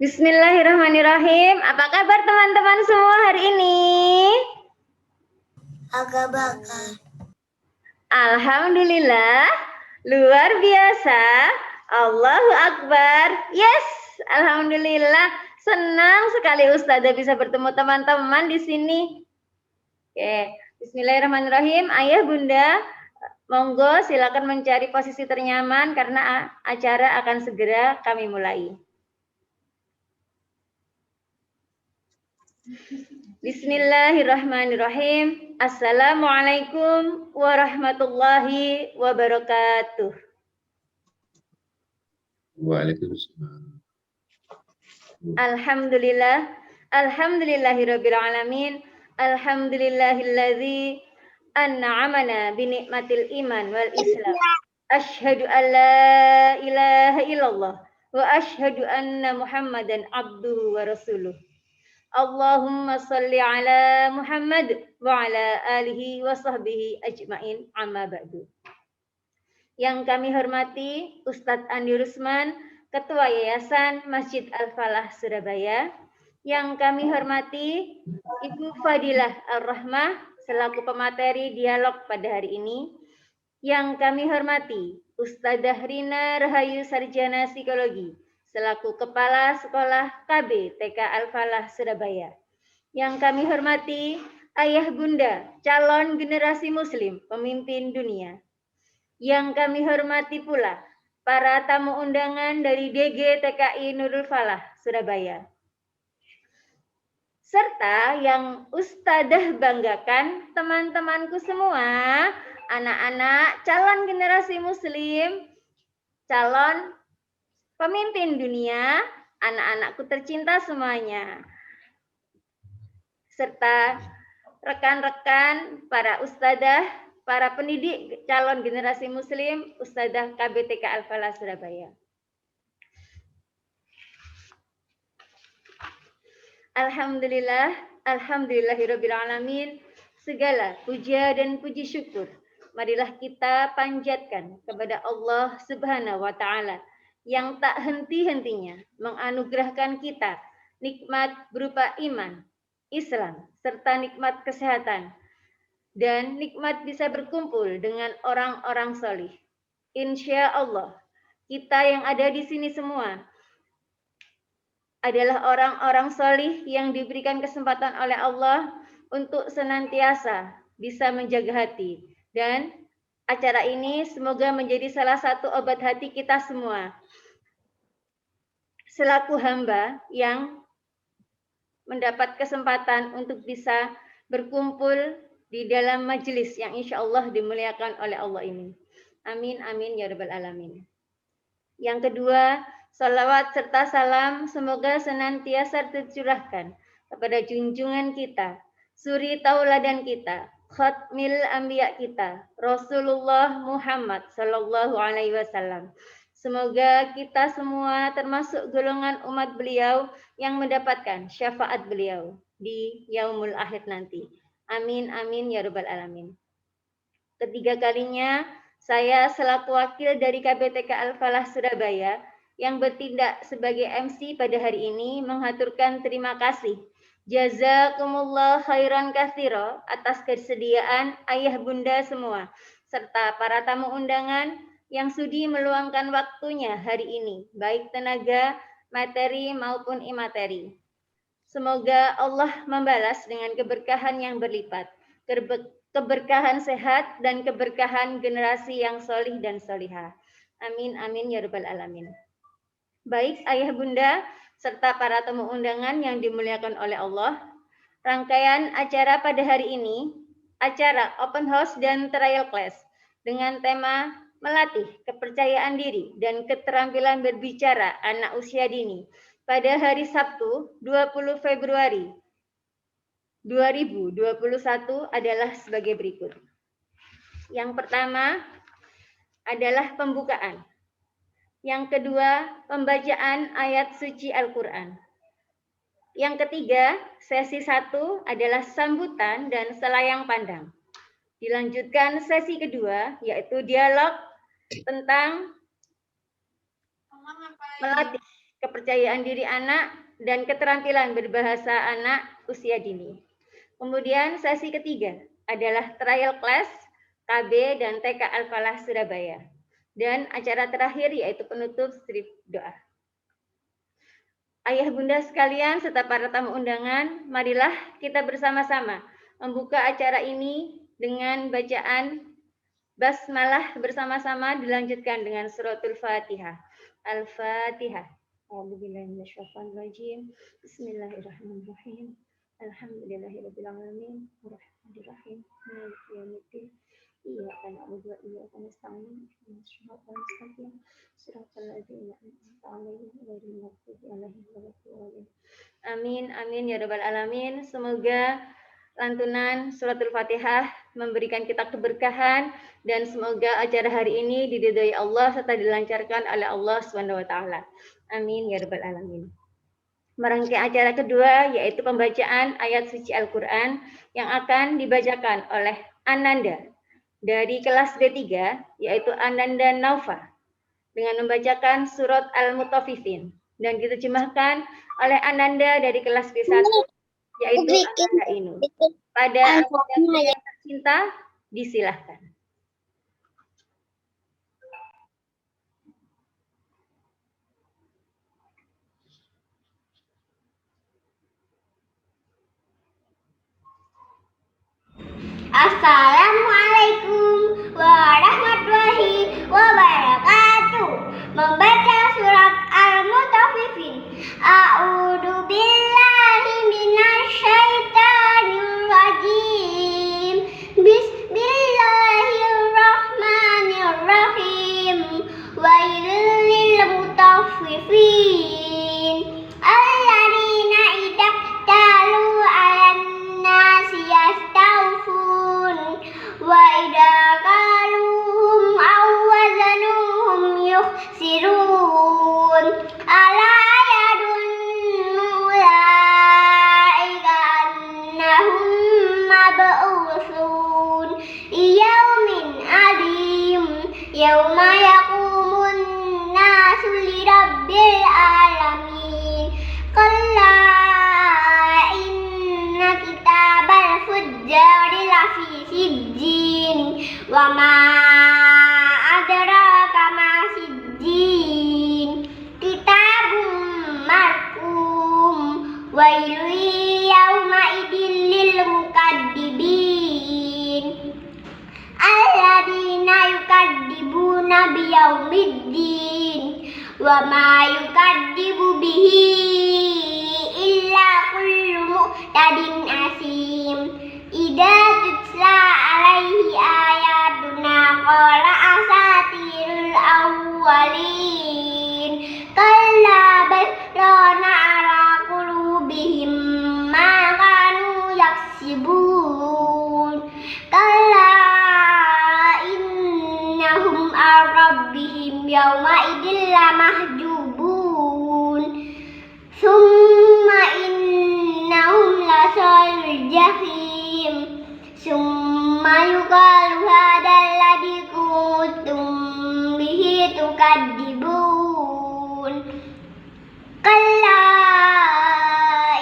Bismillahirrahmanirrahim. Apa kabar teman-teman semua hari ini? Agak bakar. Alhamdulillah, luar biasa. Allahu Akbar. Yes, alhamdulillah. Senang sekali Ustazah bisa bertemu teman-teman di sini. Oke, Bismillahirrahmanirrahim. Ayah, Bunda, monggo silakan mencari posisi ternyaman karena acara akan segera kami mulai. Bismillahirrahmanirrahim. Assalamualaikum warahmatullahi wabarakatuh. Waalaikumsalam. Alhamdulillah. Alhamdulillahirabbil alamin. Alhamdulillahilladzi an'amana bi ni'matil iman wal islam. Asyhadu an la ilaha illallah wa asyhadu anna Muhammadan abduhu wa rasuluh. Allahumma salli ala Muhammad wa ala alihi wa sahbihi ajmain amma ba'du. Yang kami hormati Ustadz Andi Rusman, Ketua Yayasan Masjid Al-Falah Surabaya. Yang kami hormati Ibu Fadilah Ar-Rahmah selaku pemateri dialog pada hari ini. Yang kami hormati Ustadzah Rina Rahayu Sarjana Psikologi selaku Kepala Sekolah KB TK Al-Falah Surabaya. Yang kami hormati Ayah Bunda, calon generasi Muslim, pemimpin dunia. Yang kami hormati pula para tamu undangan dari DG TKI Nurul Falah Surabaya. Serta yang Ustadzah banggakan, teman-temanku semua, anak-anak calon generasi Muslim, calon pemimpin dunia, anak-anakku tercinta semuanya. Serta rekan-rekan para ustadzah, para pendidik calon generasi Muslim, Ustadzah KBTK Al-Falah Surabaya. Alhamdulillah, alhamdulillahirabbil alamin. Segala puja dan puji syukur marilah kita panjatkan kepada Allah Subhanahu wa taala yang tak henti-hentinya menganugerahkan kita nikmat berupa iman, Islam, serta nikmat kesehatan, dan nikmat bisa berkumpul dengan orang-orang solih. Insya Allah, kita yang ada di sini semua adalah orang-orang solih yang diberikan kesempatan oleh Allah untuk senantiasa bisa menjaga hati. Dan acara ini semoga menjadi salah satu obat hati kita semua selaku hamba yang mendapat kesempatan untuk bisa berkumpul di dalam majelis yang insya Allah dimuliakan oleh Allah ini. Amin, amin, ya rabbal alamin. Yang kedua, salawat serta salam semoga senantiasa tercurahkan kepada junjungan kita, suri tauladan kita, khatmil anbiya kita, Rasulullah Muhammad sallallahu alaihi wasallam. Semoga kita semua termasuk golongan umat beliau yang mendapatkan syafaat beliau di yaumul akhir nanti. Amin, amin, ya rabbal alamin. Ketiga kalinya, saya selaku wakil dari KBTK Al-Falah Surabaya yang bertindak sebagai MC pada hari ini menghaturkan terima kasih. Jazakumullah khairan katsira atas kesediaan ayah bunda semua, serta para tamu undangan yang sudi meluangkan waktunya hari ini, baik tenaga, materi maupun imateri. Semoga Allah membalas dengan keberkahan yang berlipat, keberkahan sehat dan keberkahan generasi yang solih dan solihah. Amin, amin, ya rabbal alamin. Baik ayah bunda, serta para tamu undangan yang dimuliakan oleh Allah, rangkaian acara pada hari ini, acara open house dan trial class dengan tema melatih kepercayaan diri dan keterampilan berbicara anak usia dini pada hari Sabtu 20 Februari 2021 adalah sebagai berikut. Yang pertama adalah pembukaan. Yang kedua, pembacaan ayat suci Al-Quran. Yang ketiga, sesi 1 adalah sambutan dan selayang pandang. Dilanjutkan sesi kedua, yaitu dialog tentang melatih kepercayaan diri anak, dan keterampilan berbahasa anak usia dini. Kemudian sesi ketiga adalah trial class KB dan TK Al-Falah Surabaya. Dan acara terakhir yaitu penutup strip doa. Ayah bunda sekalian serta para tamu undangan, marilah kita bersama-sama membuka acara ini dengan bacaan basmalah bersama-sama dilanjutkan dengan suratul Fatihah. Al-Fatihah. A'udzubillahiminasyaitonirrajim. Bismillahirrahmanirrahim. Alhamdulillahirabbil alamin. Arrahmanirrahim. Maliki yaumiddin. Iyyaka na'budu wa iyyaka nasta'in. Ihdinas siratal mustaqim. Siratal ladzina an'amta 'alaihim ghairil maghdubi 'alaihim waladdallin. Amin amin ya rabbal alamin. Semoga lantunan suratul Fatihah memberikan kita keberkahan dan semoga acara hari ini diridhai Allah serta dilancarkan oleh Allah Subhanahu wa taala. Amin ya rabbal alamin. Merangkai acara kedua yaitu pembacaan ayat suci Al-Qur'an yang akan dibacakan oleh Ananda dari kelas B3 yaitu Ananda Naufa dengan membacakan surat Al-Mutaffifin dan diterjemahkan oleh Ananda dari kelas B1 yaitu Ananda Inu. Pada Ananda yang tercinta disilahkan. Assalamualaikum warahmatullahi wabarakatuh. Membaca surat Al-Mutaffifin. A'udzu billahi minasyaitonir rajim. Bismillahirrahmanirrahim. Wailul lil mutaffifin. Alladzina idza talu 'alan nasi yastawfun wa idza qaluhum aw wazanuhum yukhsirun. Ala yadunnu ulaika annahum mab'usun liyaumin 'adzim yauma yaqumun nasu lirabbil alamin. Qalla inna kitabal fujjari lafi sijjin wa ma adraka ma sijjin kitabun marqum wailun yauma idil lil mukaddibin alladzina yukadzibuna biyaumiddin wa ma yukadzibu bihi illa kullu mu'tadin asim. Idza tutla alaihi ayatuna qala asatirul awwalin. Kalla bal rana ala qulubihim ma kanu yaksibun. Kalla innahum an rabbihim yawma idil lamahjubun. Summa innahum lasalul jahim. Summa yuqalu hadzal ladzi kuntum bihi tukadzibun. Kalla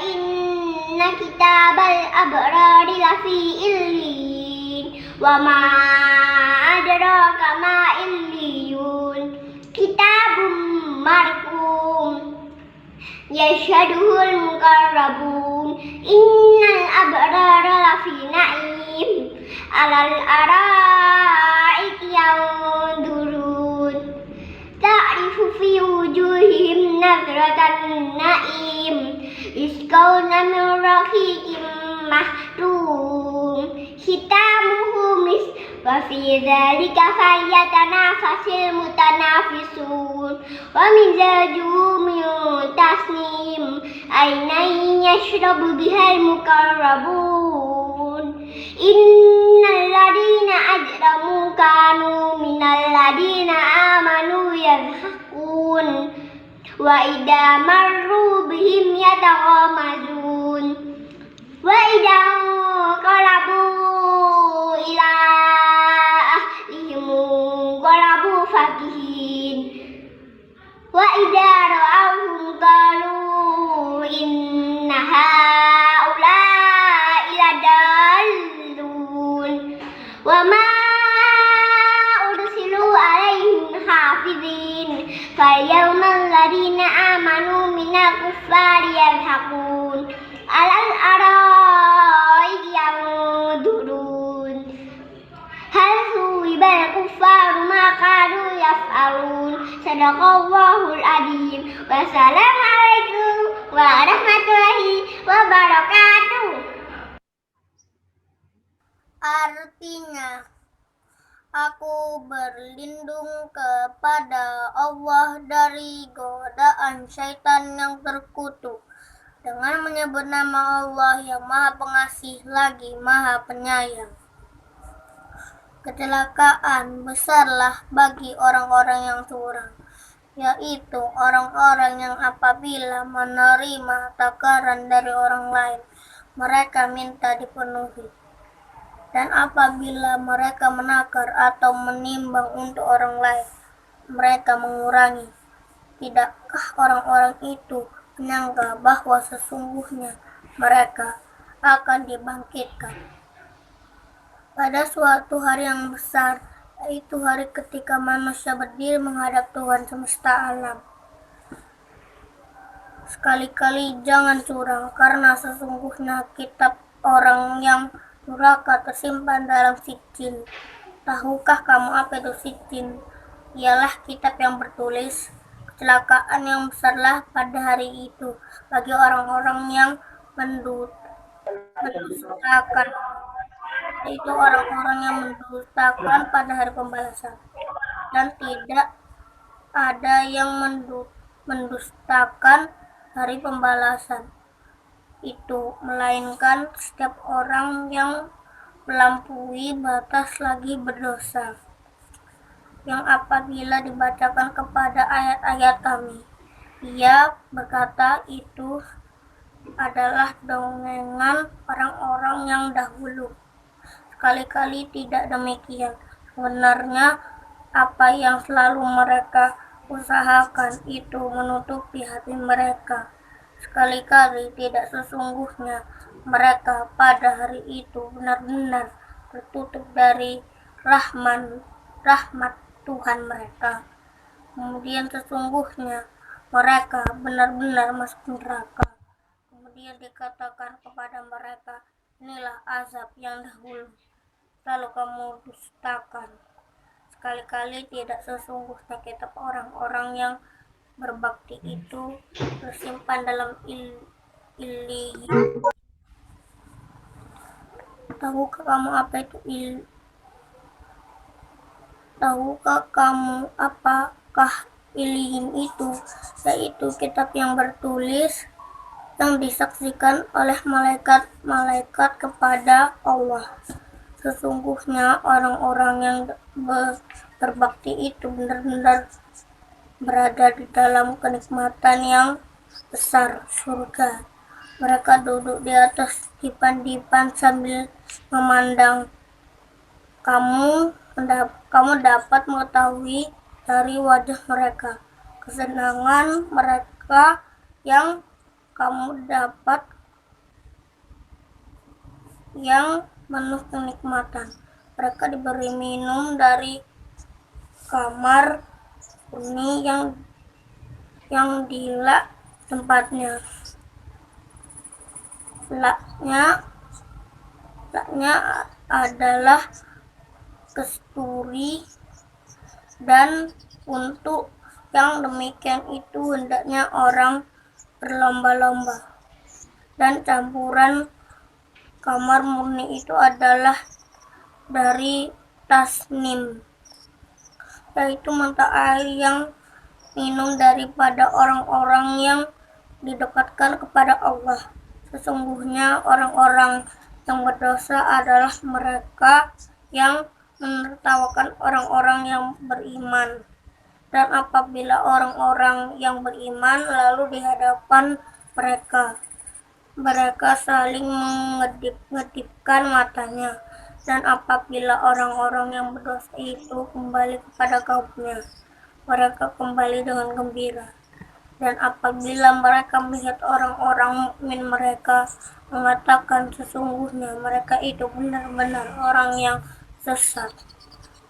inna kitabal abrari lafi illin wa ma adraka ma illiyun. Kitabun marqum yashhaduhul muqarrabun. Innal abrara lafi na'im alal araiki yanzurun. Ta'rifu fi wujuhihim nadratan na'im yusqawna min rahiqin mahtum khitamuhu misk wa fi dzalika falyatanafasil mutanafisun wa mizajuhu min tasnim aynan yashrabu bihal muqarrabun. Innal ladina ajramu kanu minal ladina amanu yadhakun wa idza marru bihim yataghamazun wa idza qalabu ila ahlihim qalabu fakihin wa idza ra'awhum فاليوم الذين آمنوا من الكفار يضحكون على الأرائك ينظرون هل ثوب الكفار ما كانوا يفعلون صدق الله العظيم والسلام عليكم warahmatullahi wabarakatuh. Artinya, aku berlindung kepada Allah dari godaan syaitan yang terkutuk dengan menyebut nama Allah yang Maha Pengasih lagi Maha Penyayang. Kecelakaan besarlah bagi orang-orang yang curang, yaitu orang-orang yang apabila menerima takaran dari orang lain, mereka minta dipenuhi. Dan apabila mereka menakar atau menimbang untuk orang lain, mereka mengurangi. Tidakkah orang-orang itu menyangka bahwa sesungguhnya mereka akan dibangkitkan pada suatu hari yang besar, yaitu hari ketika manusia berdiri menghadap Tuhan semesta alam. Sekali-kali jangan curang, karena sesungguhnya kitab orang yang durhaka tersimpan dalam sijil. Tahukah kamu apa itu sijil? Ialah kitab yang bertulis. Kecelakaan yang besarlah pada hari itu bagi orang-orang yang mendustakan, yaitu orang-orang yang mendustakan pada hari pembalasan. Dan tidak ada yang mendustakan hari pembalasan itu, melainkan setiap orang yang melampaui batas lagi berdosa, yang apabila dibacakan kepada ayat-ayat kami, ia berkata itu adalah dongengan orang-orang yang dahulu. Sekali-kali tidak demikian. Sebenarnya apa yang selalu mereka usahakan itu menutupi hati mereka. Sekali-kali tidak, sesungguhnya mereka pada hari itu benar-benar tertutup dari rahmat Tuhan mereka. Kemudian sesungguhnya mereka benar-benar masuk neraka. Kemudian dikatakan kepada mereka, inilah azab yang dahulu, lalu kamu dustakan. Sekali-kali tidak, sesungguhnya kitab orang-orang yang berbakti itu tersimpan dalam Illiyin. Tahukah kamu apakah Illiyin itu? Yaitu kitab yang bertulis yang disaksikan oleh malaikat-malaikat kepada Allah. Sesungguhnya orang-orang yang berbakti itu benar-benar berada di dalam kenikmatan yang besar, surga. Mereka duduk di atas dipan-dipan sambil memandang. Kamu dapat mengetahui dari wajah mereka kesenangan mereka yang kamu dapat, yang penuh kenikmatan. Mereka diberi minum dari kamar uni yang dilak tempatnya. Laknya adalah kasturi, dan untuk yang demikian itu hendaknya orang berlomba-lomba. Dan campuran kamar murni itu adalah dari tasnim, yaitu mata air yang minum daripada orang-orang yang didekatkan kepada Allah. Sesungguhnya orang-orang yang berdosa adalah mereka yang menertawakan orang-orang yang beriman. Dan apabila orang-orang yang beriman lalu di hadapan mereka saling mengedip-ngedipkan matanya. Dan apabila orang-orang yang berdosa itu kembali kepada kaumnya, mereka kembali dengan gembira. Dan apabila mereka melihat orang-orang mukmin, mereka mengatakan sesungguhnya mereka itu benar-benar orang yang sesat.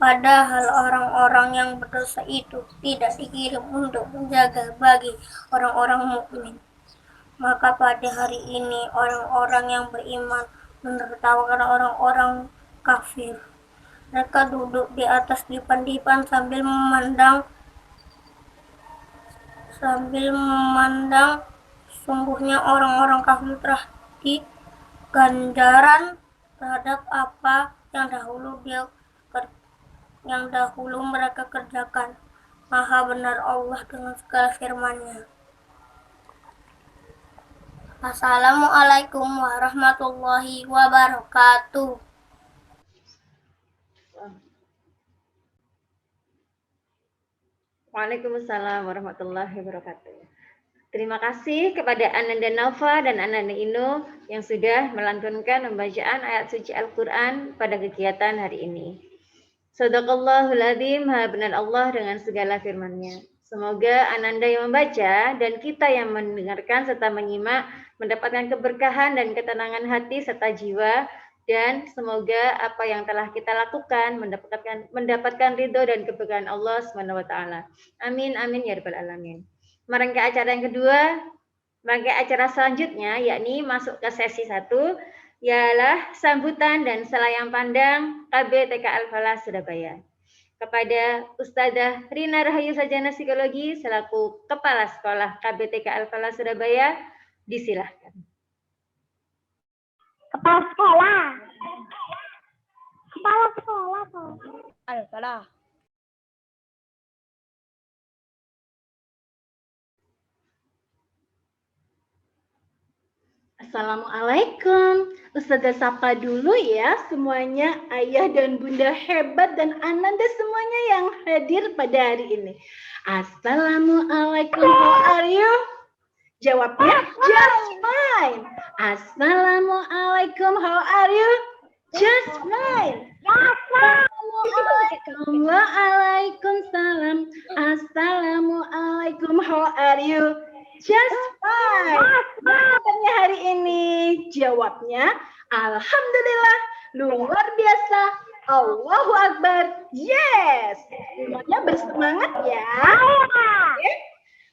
Padahal orang-orang yang berdosa itu tidak dikirim untuk menjaga bagi orang-orang mukmin. Maka pada hari ini orang-orang yang beriman menertawakan orang-orang kafir. Mereka duduk di atas dipan-dipan sambil memandang sungguhnya orang-orang kafir telah di ganjaran terhadap apa yang dahulu mereka kerjakan. Maha benar Allah dengan segala firman-Nya. Assalamualaikum warahmatullahi wabarakatuh. Waalaikumsalam warahmatullahi wabarakatuh. Terima kasih kepada Ananda Nova dan Ananda Ino yang sudah melantunkan pembacaan ayat suci Al-Quran pada kegiatan hari ini. Sadaqallahul adzim, maha benar Allah dengan segala firman-Nya. Semoga Ananda yang membaca dan kita yang mendengarkan serta menyimak mendapatkan keberkahan dan ketenangan hati serta jiwa, dan semoga apa yang telah kita lakukan mendapatkan ridho dan keberkahan Allah SWT. Amin amin ya rabbal alamin. Merangkai acara yang kedua, merangkai acara selanjutnya yakni masuk ke sesi 1, ialah sambutan dan selayang pandang KBTK Al-Falah Surabaya. Kepada Ustazah Rina Rahayu Sarjana Psikologi selaku Kepala Sekolah KBTK Al-Falah Surabaya, disilahkan. Kepala sekolah. Al-Falah. Assalamualaikum. Ustazah sapa dulu ya semuanya, ayah dan bunda hebat dan Ananda semuanya yang hadir pada hari ini. Assalamualaikum, how are you? Jawabnya just fine. Assalamualaikum, how are you? Just fine. Assalamualaikum, waalaikumsalam. Assalamualaikum, how are you? Just fine. Katanya hari ini jawabnya alhamdulillah, luar biasa, Allahu Akbar, yes. Semuanya bersemangat ya. Okay.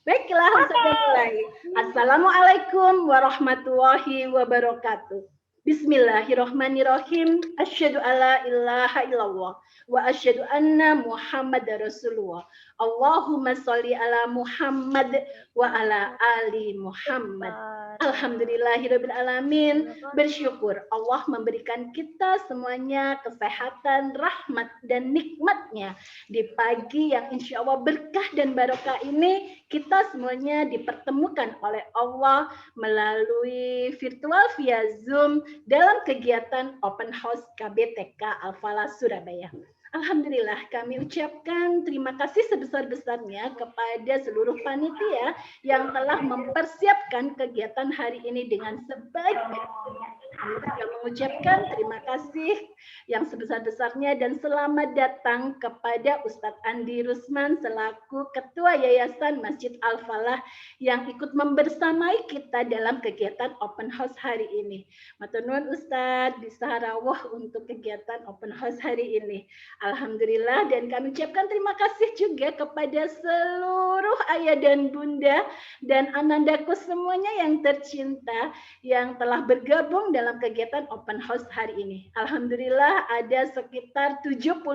Baiklah, Ustazah mulai. Assalamualaikum warahmatullahi wabarakatuh. Bismillahirrahmanirrahim. Asyhadu alla ilaha illallah wa asyhadu anna Muhammadar Rasulullah. Allahumma sholli ala Muhammad wa ala ali Muhammad. Alhamdulillahirabbil alamin. Bersyukur Allah memberikan kita semuanya kesehatan, rahmat dan nikmatnya di pagi yang insya Allah berkah dan barokah ini. Kita semuanya dipertemukan oleh Allah melalui virtual via Zoom dalam kegiatan Open House KBTK Al-Falah Surabaya. Alhamdulillah, kami ucapkan terima kasih sebesar-besarnya kepada seluruh panitia yang telah mempersiapkan kegiatan hari ini dengan sebaik-baiknya. Kami juga mengucapkan terima kasih yang sebesar-besarnya dan selamat datang kepada Ustadz Andi Rusman selaku Ketua Yayasan Masjid Al-Falah yang ikut membersamai kita dalam kegiatan Open House hari ini. Matur nuwun Ustadz, bisa rawuh untuk kegiatan Open House hari ini. Alhamdulillah, dan kami ucapkan terima kasih juga kepada seluruh ayah dan bunda dan anandaku semuanya yang tercinta yang telah bergabung dalam kegiatan Open House hari ini. Alhamdulillah ada sekitar 73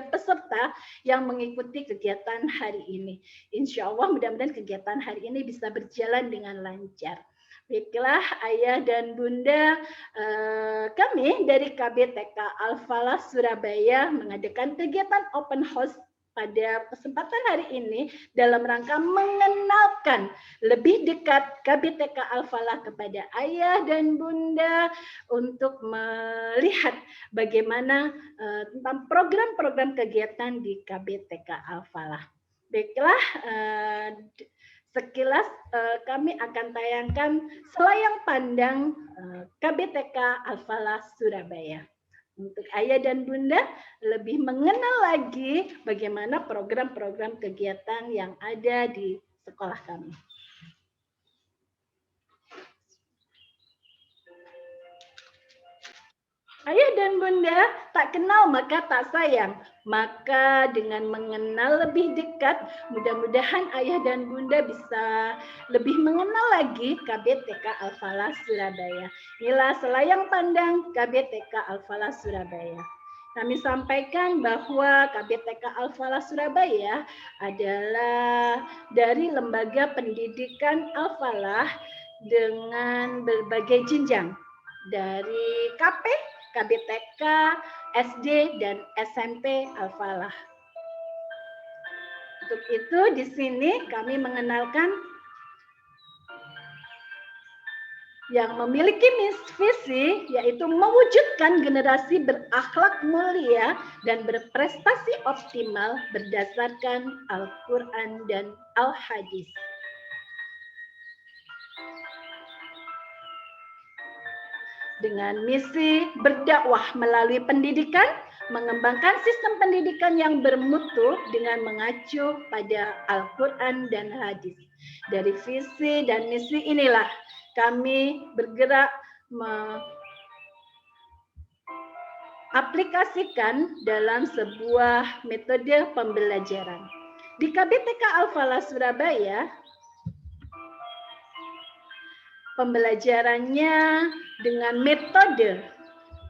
peserta yang mengikuti kegiatan hari ini. Insya Allah mudah-mudahan kegiatan hari ini bisa berjalan dengan lancar. Baiklah ayah dan bunda, kami dari KBTK Al-Falah Surabaya mengadakan kegiatan Open House pada kesempatan hari ini dalam rangka mengenalkan lebih dekat KBTK Al-Falah kepada ayah dan bunda untuk melihat bagaimana tentang program-program kegiatan di KBTK Al-Falah. Baiklah, sekilas kami akan tayangkan selayang pandang KBTK Al-Falah Surabaya. Untuk ayah dan bunda lebih mengenal lagi bagaimana program-program kegiatan yang ada di sekolah kami. Ayah dan bunda, tak kenal maka tak sayang. Maka dengan mengenal lebih dekat, mudah-mudahan ayah dan bunda bisa lebih mengenal lagi KBTK Al-Falah Surabaya. Inilah selayang pandang KBTK Al-Falah Surabaya. Kami sampaikan bahwa KBTK Al-Falah Surabaya adalah dari lembaga pendidikan Al-Falah dengan berbagai jenjang dari KP, KBTK, SD, dan SMP Al-Falah. Untuk itu di sini kami mengenalkan yang memiliki visi yaitu mewujudkan generasi berakhlak mulia dan berprestasi optimal berdasarkan Al-Quran dan Al-Hadis. Dengan misi berdakwah melalui pendidikan, mengembangkan sistem pendidikan yang bermutu dengan mengacu pada Al-Quran dan Hadis. Dari visi dan misi inilah kami bergerak aplikasikan dalam sebuah metode pembelajaran. Di KBTK Al-Falah Surabaya, pembelajarannya dengan metode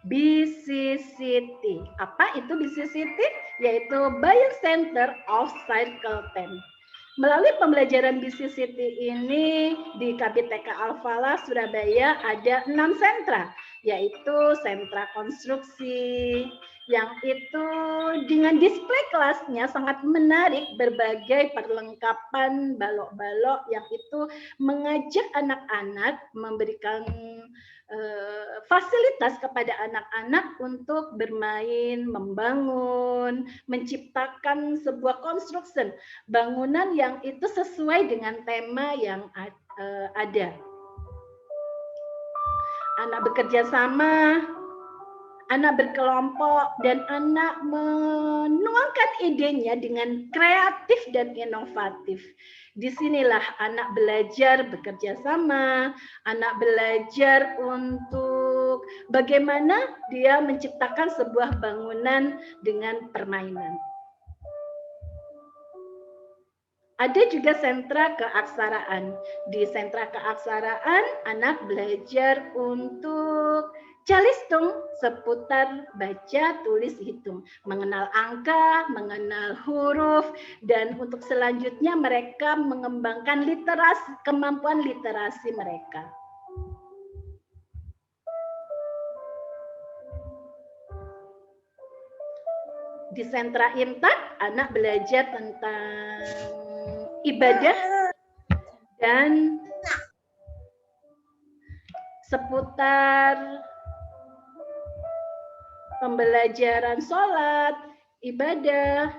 BCCT. Apa itu BCCT? Yaitu Buyer Center of Circle 10. Melalui pembelajaran BCCT ini di KBTK Al-Falah Surabaya ada 6 sentra, yaitu sentra konstruksi, yang itu dengan display kelasnya sangat menarik, berbagai perlengkapan balok-balok yang itu mengajak anak-anak memberikan fasilitas kepada anak-anak untuk bermain, membangun, menciptakan sebuah konstruksi bangunan yang itu sesuai dengan tema yang ada. Anak bekerja sama, anak berkelompok, dan anak menuangkan idenya dengan kreatif dan inovatif. Disinilah anak belajar bekerja sama, anak belajar untuk bagaimana dia menciptakan sebuah bangunan dengan permainan. Ada juga sentra keaksaraan. Di sentra keaksaraan, anak belajar untuk calistung seputar baca, tulis, hitung, mengenal angka, mengenal huruf, dan untuk selanjutnya mereka mengembangkan literasi, kemampuan literasi mereka. Di sentra Intan, anak belajar tentang ibadah dan seputar pembelajaran sholat, ibadah.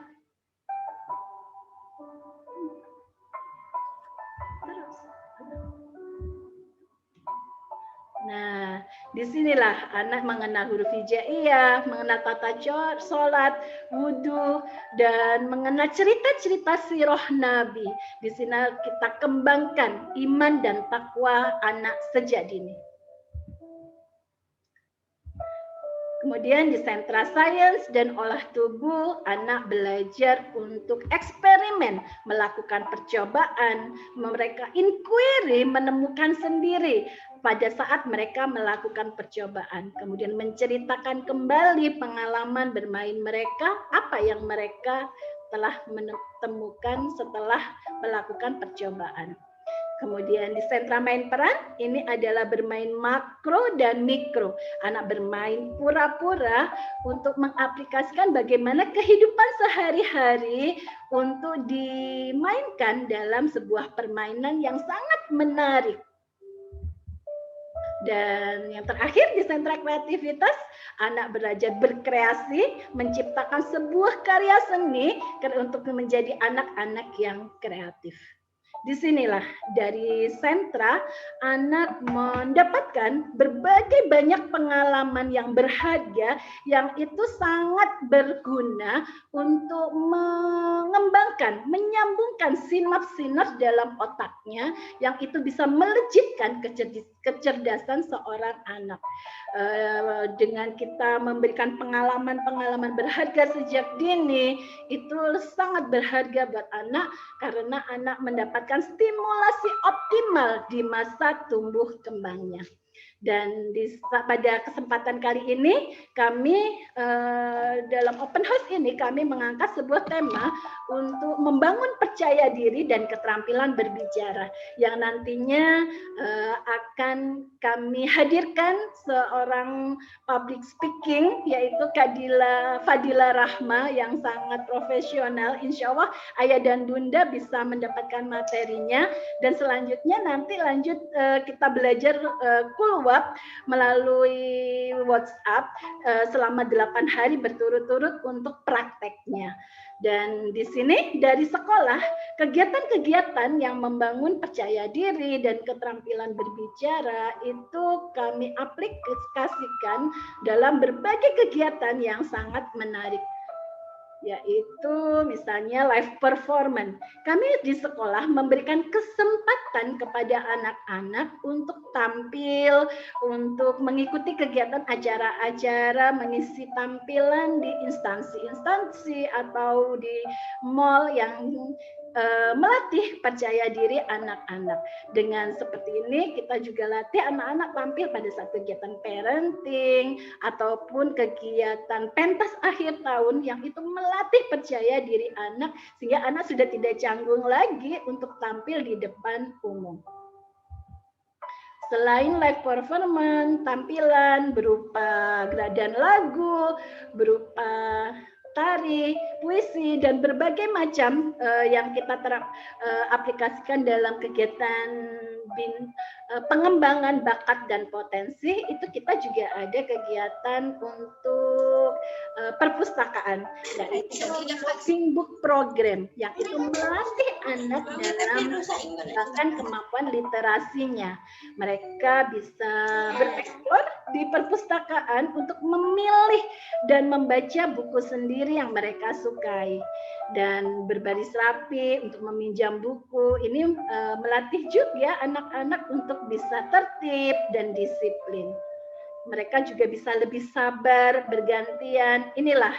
Nah, disinilah anak mengenal huruf hijaiyah, mengenal tata sholat, wudhu, dan mengenal cerita-cerita sirah Nabi. Di sini kita kembangkan iman dan takwa anak sejak dini. Kemudian di sentra sains dan olah tubuh, anak belajar untuk eksperimen, melakukan percobaan, mereka inquiry, menemukan sendiri pada saat mereka melakukan percobaan. Kemudian menceritakan kembali pengalaman bermain mereka, apa yang mereka telah menemukan setelah melakukan percobaan. Kemudian di sentra main peran, ini adalah bermain makro dan mikro. Anak bermain pura-pura untuk mengaplikasikan bagaimana kehidupan sehari-hari untuk dimainkan dalam sebuah permainan yang sangat menarik. Dan yang terakhir di sentra kreativitas, anak belajar berkreasi, menciptakan sebuah karya seni untuk menjadi anak-anak yang kreatif. Disinilah dari sentra anak mendapatkan berbagai banyak pengalaman yang berharga yang itu sangat berguna untuk mengembangkan, menyambungkan sinaps-sinaps dalam otaknya yang itu bisa melejitkan kecerdasan seorang anak. Dengan kita memberikan pengalaman-pengalaman berharga sejak dini, itu sangat berharga buat anak karena anak mendapatkan stimulasi optimal di masa tumbuh kembangnya. Dan pada kesempatan kali ini kami dalam open house ini kami mengangkat sebuah tema untuk membangun percaya diri dan keterampilan berbicara yang nantinya akan kami hadirkan seorang public speaking yaitu Fadila Rahma yang sangat profesional. Insya Allah ayah dan bunda bisa mendapatkan materinya dan selanjutnya nanti lanjut kita belajar keluar melalui WhatsApp selama 8 hari berturut-turut untuk prakteknya. Dan di sini dari sekolah, kegiatan-kegiatan yang membangun percaya diri dan keterampilan berbicara itu kami aplikasikan dalam berbagai kegiatan yang sangat menarik. Yaitu misalnya live performance. Kami di sekolah memberikan kesempatan kepada anak-anak untuk tampil, untuk mengikuti kegiatan acara-acara, mengisi tampilan di instansi-instansi atau di mall yang melatih percaya diri anak-anak. Dengan seperti ini kita juga latih anak-anak tampil pada saat kegiatan parenting ataupun kegiatan pentas akhir tahun yang itu melatih percaya diri anak sehingga anak sudah tidak canggung lagi untuk tampil di depan umum. Selain live performance, tampilan berupa dan lagu, berupa tari, puisi, dan berbagai macam yang kita aplikasikan dalam kegiatan pengembangan bakat dan potensi, itu kita juga ada kegiatan untuk perpustakaan, yaitu Working Book Program, yang itu melatih anak dalam mengembangkan kemampuan literasinya. Mereka bisa bereksplor di perpustakaan untuk memilih dan membaca buku sendiri yang mereka sukai dan berbaris rapi untuk meminjam buku. Ini melatih juga anak-anak untuk bisa tertib dan disiplin. Mereka juga bisa lebih sabar, bergantian. Inilah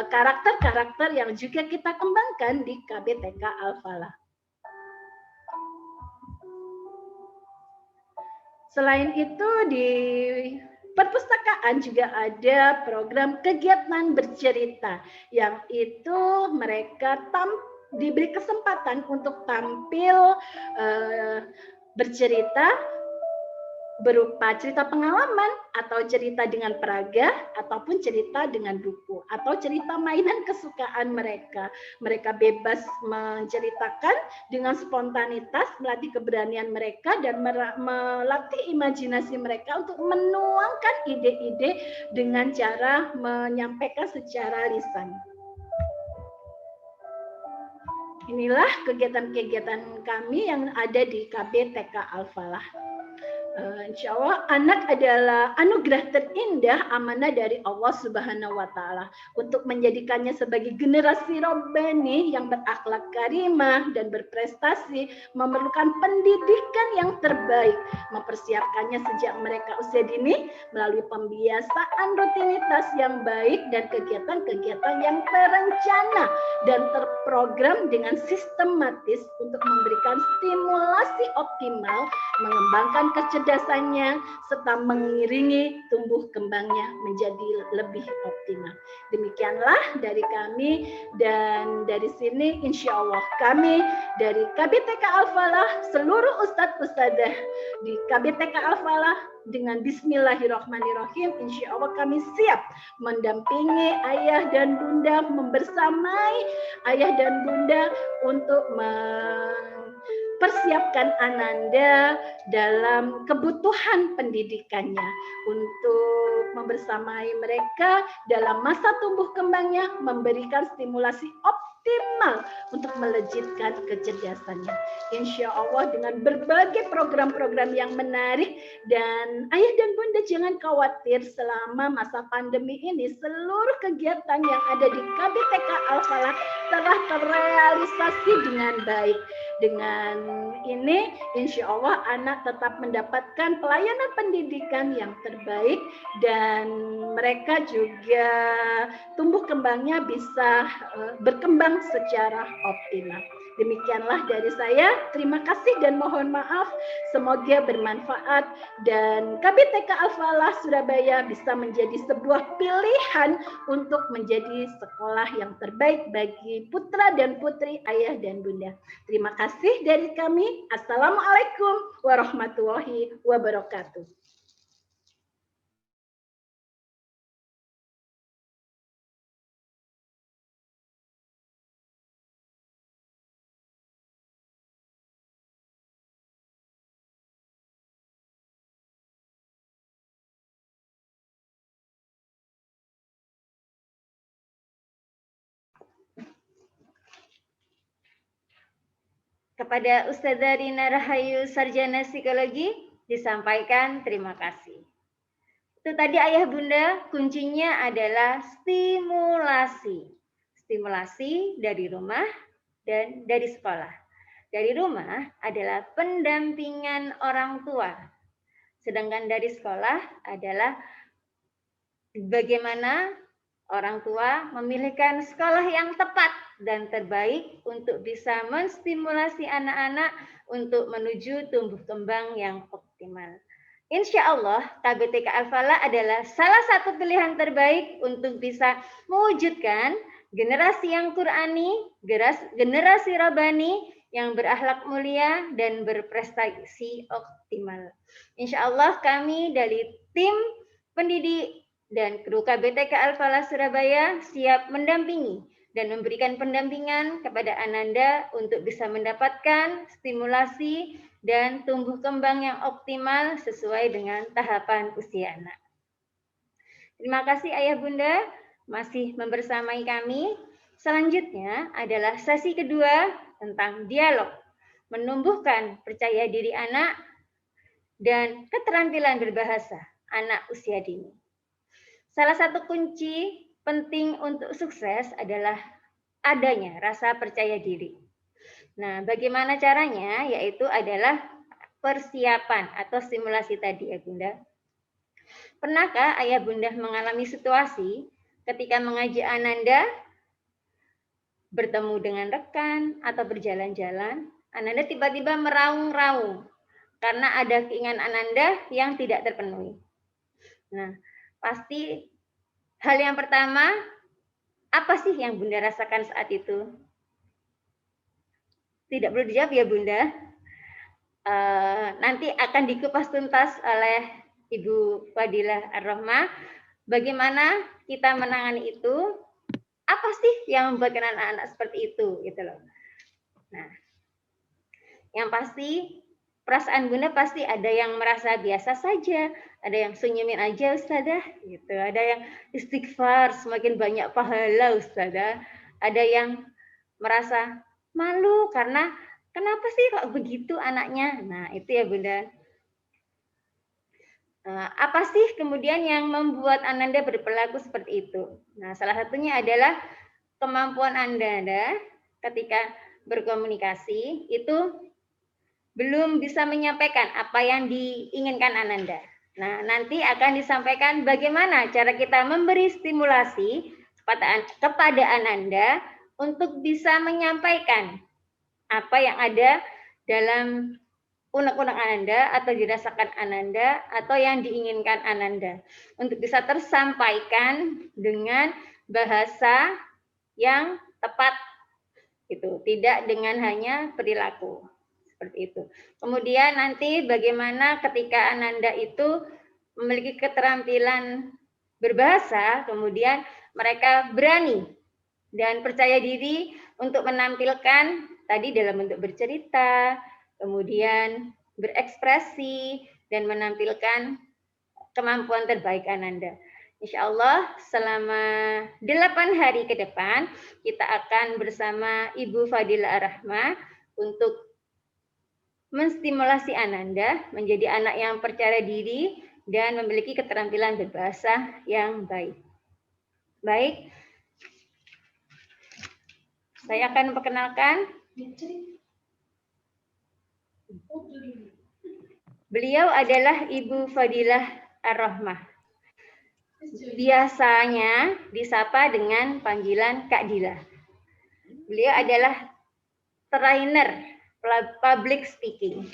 karakter-karakter yang juga kita kembangkan di KBTK Al-Falah. Selain itu di perpustakaan juga ada program kegiatan bercerita yang itu mereka diberi kesempatan untuk tampil bercerita berupa cerita pengalaman atau cerita dengan peraga ataupun cerita dengan buku atau cerita mainan kesukaan mereka. Mereka bebas menceritakan dengan spontanitas, melatih keberanian mereka dan melatih imajinasi mereka untuk menuangkan ide-ide dengan cara menyampaikan secara lisan. Inilah kegiatan-kegiatan kami yang ada di KBTK Al-Falah. Insya Allah anak adalah anugerah terindah amanah dari Allah Subhanahu wa Ta'ala untuk menjadikannya sebagai generasi robbani yang berakhlak karimah dan berprestasi, memerlukan pendidikan yang terbaik, mempersiapkannya sejak mereka usia dini melalui pembiasaan rutinitas yang baik dan kegiatan-kegiatan yang terencana dan terprogram dengan sistematis untuk memberikan stimulasi optimal, mengembangkan kecerdasannya serta mengiringi tumbuh kembangnya menjadi lebih optimal. Demikianlah dari kami, dan dari sini insya Allah kami dari KBTK Al-Falah, seluruh ustadz-ustadzah di KBTK Al-Falah dengan bismillahirrahmanirrahim, insya Allah kami siap mendampingi ayah dan bunda, membersamai ayah dan bunda untuk persiapkan Ananda dalam kebutuhan pendidikannya untuk membersamai mereka dalam masa tumbuh kembangnya, memberikan stimulasi optimal untuk melejitkan kecerdasannya. Insya Allah dengan berbagai program-program yang menarik, dan ayah dan bunda jangan khawatir, selama masa pandemi ini seluruh kegiatan yang ada di KBTK Al-Falah telah terrealisasi dengan baik. Dengan ini insya Allah anak tetap mendapatkan pelayanan pendidikan yang terbaik, dan mereka juga tumbuh kembangnya bisa berkembang secara optimal. Demikianlah dari saya. Terima kasih dan mohon maaf. Semoga bermanfaat dan KBTK Al-Falah Surabaya bisa menjadi sebuah pilihan untuk menjadi sekolah yang terbaik bagi putra dan putri ayah dan bunda. Terima kasih dari kami. Assalamualaikum warahmatullahi wabarakatuh. Kepada Ustazah Rina Rahayu, Sarjana Psikologi, disampaikan terima kasih. Itu tadi ayah bunda, kuncinya adalah stimulasi. Stimulasi dari rumah dan dari sekolah. Dari rumah adalah pendampingan orang tua. Sedangkan dari sekolah adalah bagaimana orang tua memilihkan sekolah yang tepat dan terbaik untuk bisa menstimulasi anak-anak untuk menuju tumbuh kembang yang optimal. Insya Allah KBTK Al-Falah adalah salah satu pilihan terbaik untuk bisa mewujudkan generasi yang Qurani, generasi Rabbani yang berakhlak mulia dan berprestasi optimal. Insya Allah kami dari tim pendidik dan kru KBTK Al-Falah Surabaya siap mendampingi dan memberikan pendampingan kepada Ananda untuk bisa mendapatkan stimulasi dan tumbuh kembang yang optimal sesuai dengan tahapan usia anak. Terima kasih ayah bunda masih membersamai kami. Selanjutnya adalah sesi kedua tentang dialog, menumbuhkan percaya diri anak dan keterampilan berbahasa anak usia dini. Salah satu kunci penting untuk sukses adalah adanya rasa percaya diri. Nah, bagaimana caranya? Yaitu adalah persiapan atau simulasi tadi ya bunda. Pernahkah ayah bunda mengalami situasi ketika mengajak Ananda bertemu dengan rekan atau berjalan-jalan, Ananda tiba-tiba meraung-raung karena ada keinginan Ananda yang tidak terpenuhi. Nah, pasti hal yang pertama, apa sih yang bunda rasakan saat itu? Tidak perlu dijawab ya bunda. Nanti akan dikupas tuntas oleh Ibu Fadilah Ar-Rahmah. Bagaimana kita menangani itu? Apa sih yang membuatkan anak-anak seperti itu? Gitu loh. Nah, yang pasti perasaan bunda pasti ada yang merasa biasa saja, ada yang senyumin aja Ustazah, gitu. Ada yang istighfar semakin banyak pahala Ustazah. Ada yang merasa malu karena kenapa sih kok begitu anaknya? Nah, itu ya bunda. Apa sih kemudian yang membuat Ananda berperilaku seperti itu? Nah, salah satunya adalah kemampuan Anda ketika berkomunikasi itu belum bisa menyampaikan apa yang diinginkan Ananda. Nah, nanti akan disampaikan bagaimana cara kita memberi stimulasi kepada Ananda untuk bisa menyampaikan apa yang ada dalam unek-unek Ananda atau dirasakan Ananda atau yang diinginkan Ananda untuk bisa tersampaikan dengan bahasa yang tepat gitu, tidak dengan hanya perilaku seperti itu. Kemudian nanti bagaimana ketika Ananda itu memiliki keterampilan berbahasa, kemudian mereka berani dan percaya diri untuk menampilkan tadi dalam bentuk bercerita, kemudian berekspresi, dan menampilkan kemampuan terbaik Ananda. Insya Allah selama 8 hari ke depan kita akan bersama Ibu Fadila Ar-Rahma untuk menstimulasi Ananda menjadi anak yang percaya diri dan memiliki keterampilan berbahasa yang baik. Baik, saya akan memperkenalkan beliau adalah Ibu Fadilah Ar-Rahmah. Biasanya disapa dengan panggilan Kak Dila. Beliau adalah trainer public speaking.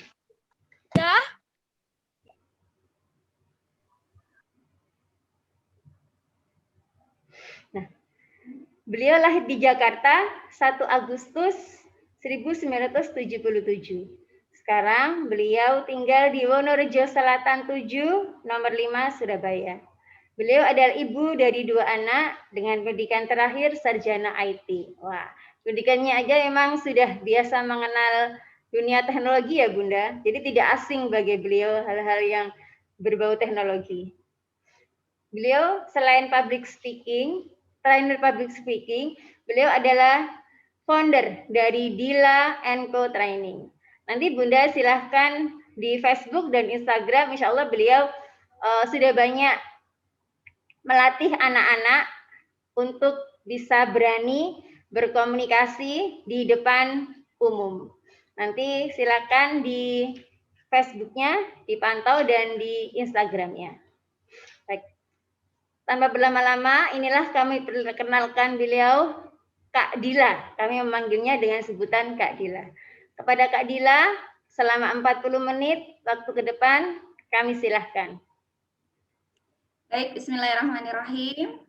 Nah, beliau lahir di Jakarta 1 Agustus 1977. Sekarang beliau tinggal di Wonorejo Selatan 7, nomor 5, Surabaya. Beliau adalah ibu dari 2 anak dengan pendidikan terakhir sarjana IT. Wah, pendidikannya aja memang sudah biasa mengenal dunia teknologi ya Bunda. Jadi tidak asing bagi beliau hal-hal yang berbau teknologi. Beliau selain public speaking, trainer public speaking, beliau adalah founder dari Dila & Co Training. Nanti Bunda silahkan di Facebook dan Instagram, insya Allah beliau sudah banyak melatih anak-anak untuk bisa berani berkomunikasi di depan umum. Nanti silakan di Facebooknya dipantau dan di Instagramnya. Baik. Tanpa berlama-lama, inilah kami perkenalkan beliau Kak Dila. Kami memanggilnya dengan sebutan Kak Dila. Kepada Kak Dila, selama 40 menit waktu ke depan, kami silahkan. Baik, bismillahirrahmanirrahim.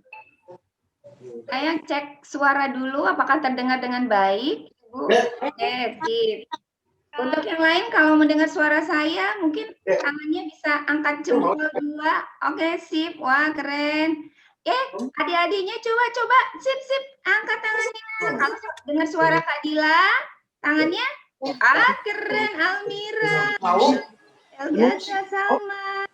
Saya cek suara dulu, apakah terdengar dengan baik? Ibu? Oke, sip. Untuk yang lain, kalau mendengar suara saya, mungkin tangannya bisa angkat jempol 2. Oke, sip. Wah, keren. Adik-adiknya coba, sip, angkat tangannya. Kalau dengar suara Kak Dila, tangannya, keren, Almira. Elga Salma.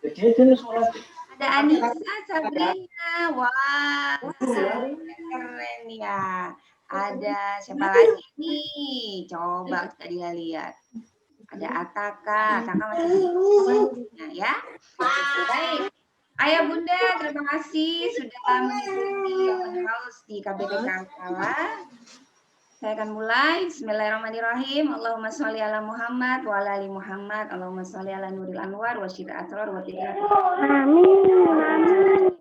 Ada Anissa, Sabrina. Wah, keren ya. Ada siapa lagi nih? Coba kita lihat. Ada Ataka masih ya. Baik. Ayah Bunda, terima kasih sudah mengikuti open house di KBK Kaltara. Saya akan mulai. Bismillahirrahmanirrahim. Allahumma sholli ala Muhammad wa ala ali Muhammad. Allahumma sholli ala Nuril Anwar wa syiril asrar wa tiqat. Amin.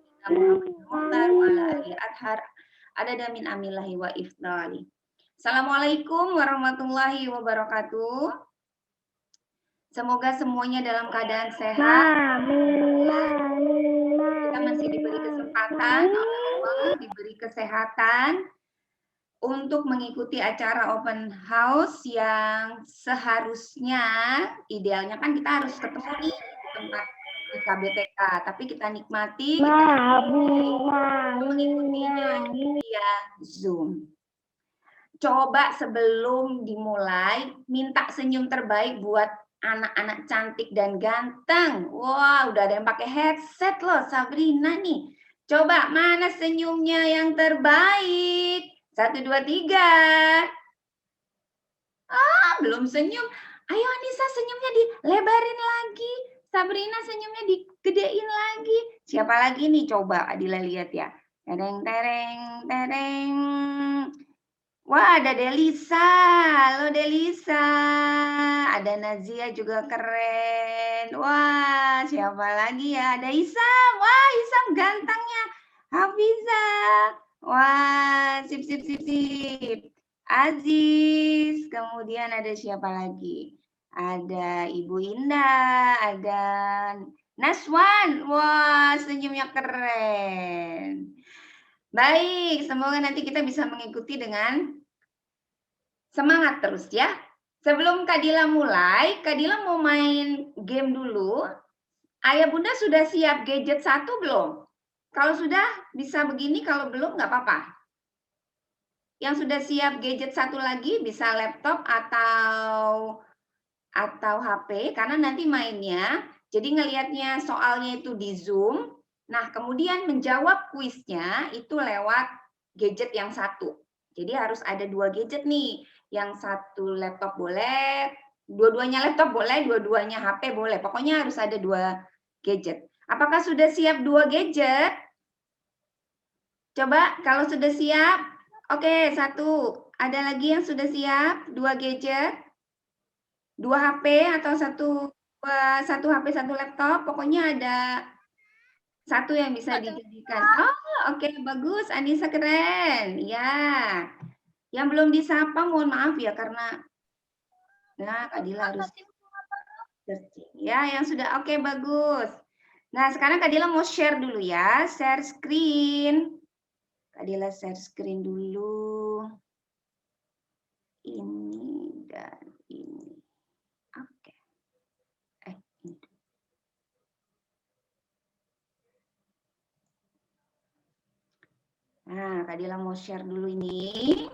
Muhammad wa ala ali Adhar. Adada min amillahi wa ifdali. Assalamualaikum warahmatullahi wabarakatuh. Semoga semuanya dalam keadaan sehat. Kita masih diberi kesempatan, diberi kesehatan untuk mengikuti acara open house yang seharusnya, idealnya kan kita harus ketemu nih di tempat di KBTK, tapi kita nikmati, kita mengikutinya via Zoom. Coba sebelum dimulai, minta senyum terbaik buat anak-anak cantik dan ganteng. Wah, udah ada yang pakai headset loh, Sabrina nih. Coba, mana senyumnya yang terbaik? 1, 2, 3. Belum senyum. Ayo Anissa, senyumnya dilebarin lagi. Sabrina senyumnya digedein lagi. Siapa lagi nih? Coba Adila lihat ya. Tereng. Wah, ada Delisa. Halo Delisa. Ada Nazia juga keren. Wah, siapa lagi ya? Ada Isam. Wah, Isam gantengnya. Hafiza. Wah, sip. Aziz. Kemudian ada siapa lagi? Ada Ibu Indah. Ada Naswan. Wah, senyumnya keren. Baik, semoga nanti kita bisa mengikuti dengan semangat terus ya. Sebelum Kak Dila mulai, Kak Dila mau main game dulu. Ayah Bunda sudah siap gadget 1 belum? Kalau sudah bisa begini, kalau belum nggak apa-apa. Yang sudah siap gadget 1 lagi bisa laptop atau atau HP, karena nanti mainnya, jadi ngelihatnya soalnya itu di Zoom, nah kemudian menjawab kuisnya itu lewat gadget yang satu. Jadi harus ada 2 gadget nih, yang satu laptop boleh, dua-duanya laptop boleh, dua-duanya HP boleh, pokoknya harus ada 2 gadget. Apakah sudah siap 2 gadget? Coba kalau sudah siap, oke, 1. Ada lagi yang sudah siap 2 gadget? 2 HP atau satu HP, 1 laptop, pokoknya ada 1 yang bisa dijadikan. Oh, oke, bagus. Anissa keren. Ya. Yang belum disapa mohon maaf ya karena Kak Dila harus searching. Ya, yang sudah oke, bagus. Nah, sekarang Kak Dila mau share dulu ya, share screen. Kak Dila share screen dulu. Ini dan ini. Oke. Ini. Nah, Kak Dila mau share dulu ini.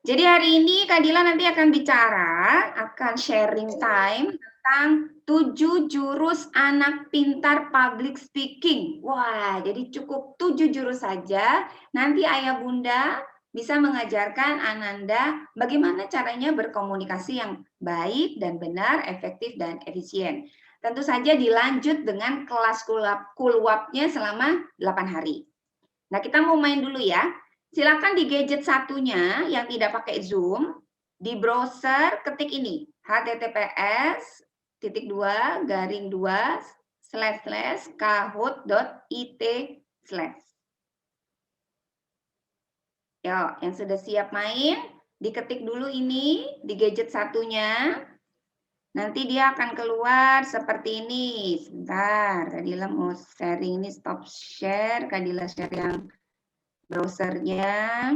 Jadi hari ini Kak Dila nanti akan bicara, akan sharing time tentang 7 jurus anak pintar public speaking. Wah, jadi cukup 7 jurus saja. Nanti ayah bunda bisa mengajarkan Ananda bagaimana caranya berkomunikasi yang baik dan benar, efektif dan efisien. Tentu saja dilanjut dengan kelas kulwapnya selama 8 hari. Nah, kita mau main dulu ya. Silakan di gadget satunya yang tidak pakai Zoom, di browser ketik ini, https://kahoot.it/. Yo, yang sudah siap main, diketik dulu ini di gadget satunya. Nanti dia akan keluar seperti ini. Sebentar, Kadila mau sharing ini, stop share. Kadila share yang browsernya.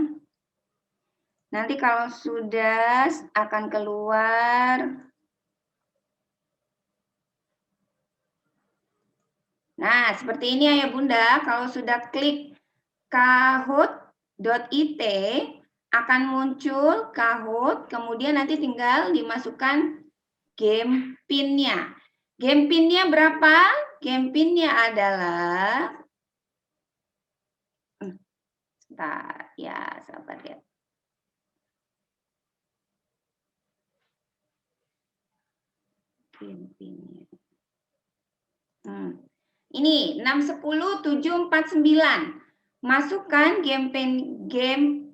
Nanti kalau sudah akan keluar. Nah, seperti ini Ayah Bunda. Kalau sudah klik kahoot.it akan muncul Kahoot, kemudian nanti tinggal dimasukkan game PIN-nya. Game PIN-nya berapa? Game PIN-nya adalah Bentar, ya, sahabat ya. Ini 610749. Masukkan game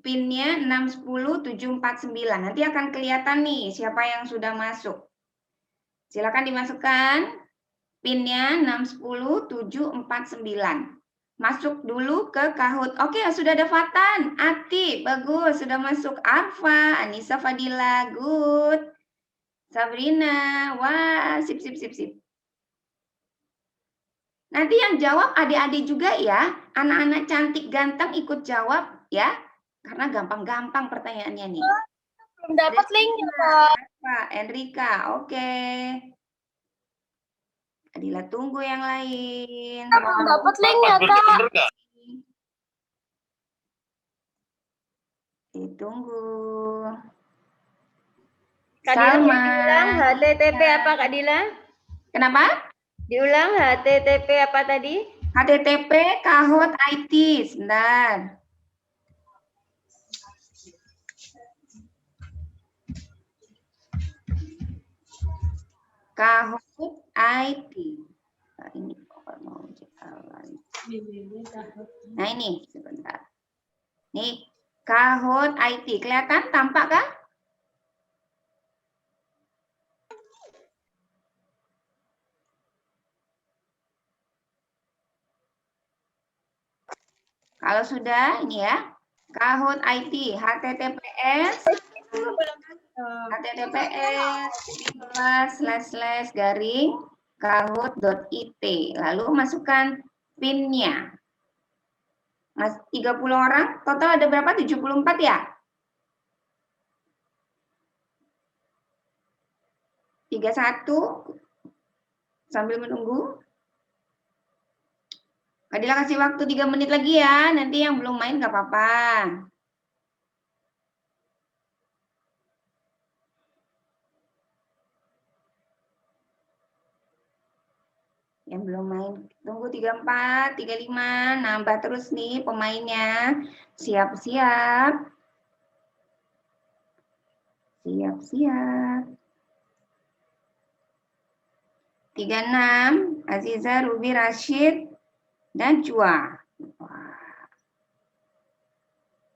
PIN-nya 610749. Nanti akan kelihatan nih siapa yang sudah masuk. Silakan dimasukkan PIN-nya 610749. Masuk dulu ke Kahoot. Oke, sudah ada Fatan, Ati, bagus, sudah masuk. Arfa, Anissa Fadila, good. Sabrina, wah, sip. Nanti yang jawab adik-adik juga ya, anak-anak cantik ganteng ikut jawab ya, karena gampang-gampang pertanyaannya nih. Belum dapat linknya, Kak. Pak Enrika, oke. Adila tunggu yang lain. Belum dapat linknya, Kak. Ditunggu. Kak Dila, Salma. diulang HTTP apa Kak Dila? Kenapa? Diulang HTTP apa tadi? HTTP Kahoot IT. Sebentar. Kahoot IT. Nah, ini mau Nah ini sebentar. Nih Kahoot IT. Kelihatan tampak kah? Kalau sudah ini ya. Kahoot IT HTTPS https://kahoot.it. Lalu masukkan PIN-nya. Mas 30 orang, total ada berapa? 74 ya? 31 sambil menunggu. Kadila kasih waktu 3 menit lagi ya, nanti yang belum main nggak apa-apa. Yang belum main, tunggu 34, 35, nambah terus nih pemainnya. Siap-siap. Siap-siap. 36, Aziza, Ruby, Rashid, Najwa. Wah.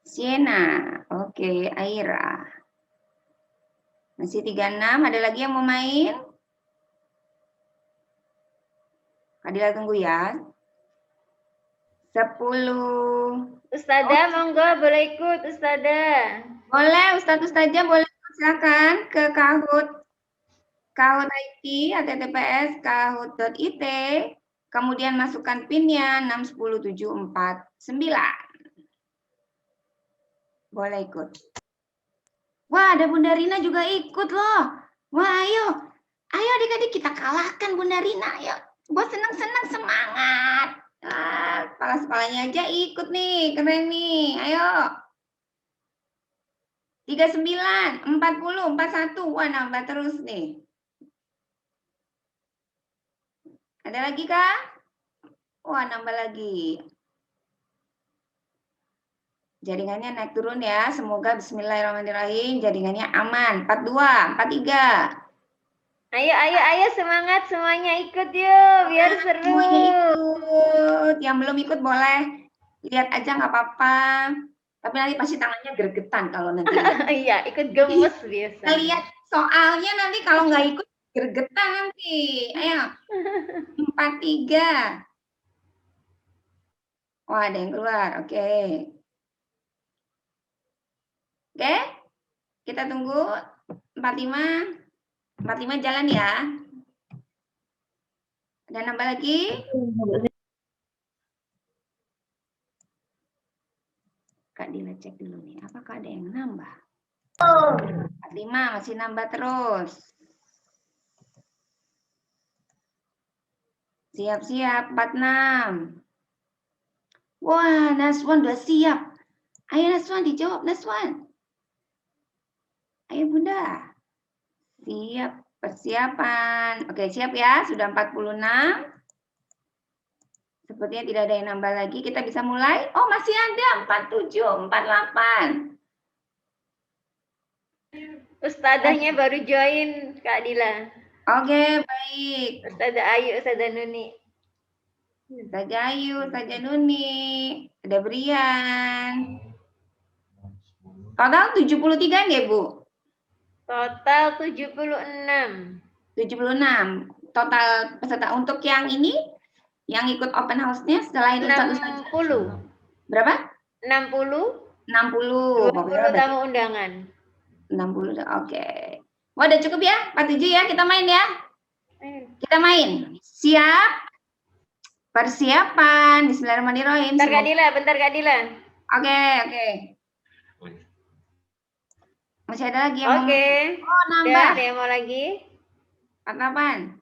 Siena, oke, Aira. Masih 36, ada lagi yang mau main? Kadila tunggu ya. 10. Ustazah, monggo boleh ikut Ustazah. Boleh, Ustazah boleh silakan ke Kahoot IT, https kahoot.it, kemudian masukkan PIN-nya 610749. Boleh ikut. Wah, ada Bunda Rina juga ikut loh. Wah, ayo. Ayo adik-adik kita kalahkan Bunda Rina. Ayo. Buat senang-senang, semangat. Kepala-kepalanya aja ikut nih. Keren nih. Ayo. 39, 40, 41. Wah, nambah terus nih. Ada lagi kah? Wah, nambah lagi. Jaringannya naik turun ya. Semoga bismillahirrahmanirrahim jaringannya aman. 42, 43. Ayo semangat semuanya ikut yuk biar seru. Semuanya ikut. Yang belum ikut boleh lihat aja nggak apa-apa. Tapi nanti pasti tangannya gregetan kalau nanti. Iya, ikut gemes biasa. Lihat soalnya nanti kalau nggak ikut gregetan nanti. Ayo. 43. Wah, ada yang keluar. Oke. Oke, kita tunggu 45. 45 jalan ya. Ada nambah lagi? Kak Dila cek dulu nih, apakah ada yang nambah? 45 masih nambah terus. Siap-siap 46. Wah, Naswan udah siap. Ayo Naswan dijawab, Naswan. Ayo Bunda. Siap, persiapan. Oke, siap ya. Sudah 46. Sepertinya tidak ada yang nambah lagi. Kita bisa mulai. Oh, masih ada. 47, 48. Ustazahnya baru join, Kak Dila. Oke, baik. Ustazah Ayu, Ustazah Nuni. Ustazah Ayu, Ustazah Nuni. Ada Brian. Total 73 nggak, Bu? Total 76. 76. Total peserta untuk yang ini, yang ikut open house-nya selain Ustaz-Ustaz. 60. Berapa? 60. 60. 20 tamu undangan. 60, oke. Wah, udah cukup ya? 47 ya, kita main ya. Kita main. Siap? Persiapan. Bismillahirrahmanirrahim. Bentar Kak Dila. Oke. Masih ada lagi yang Oke. mau? Oh, nambah. Ya, ada yang mau lagi? 48.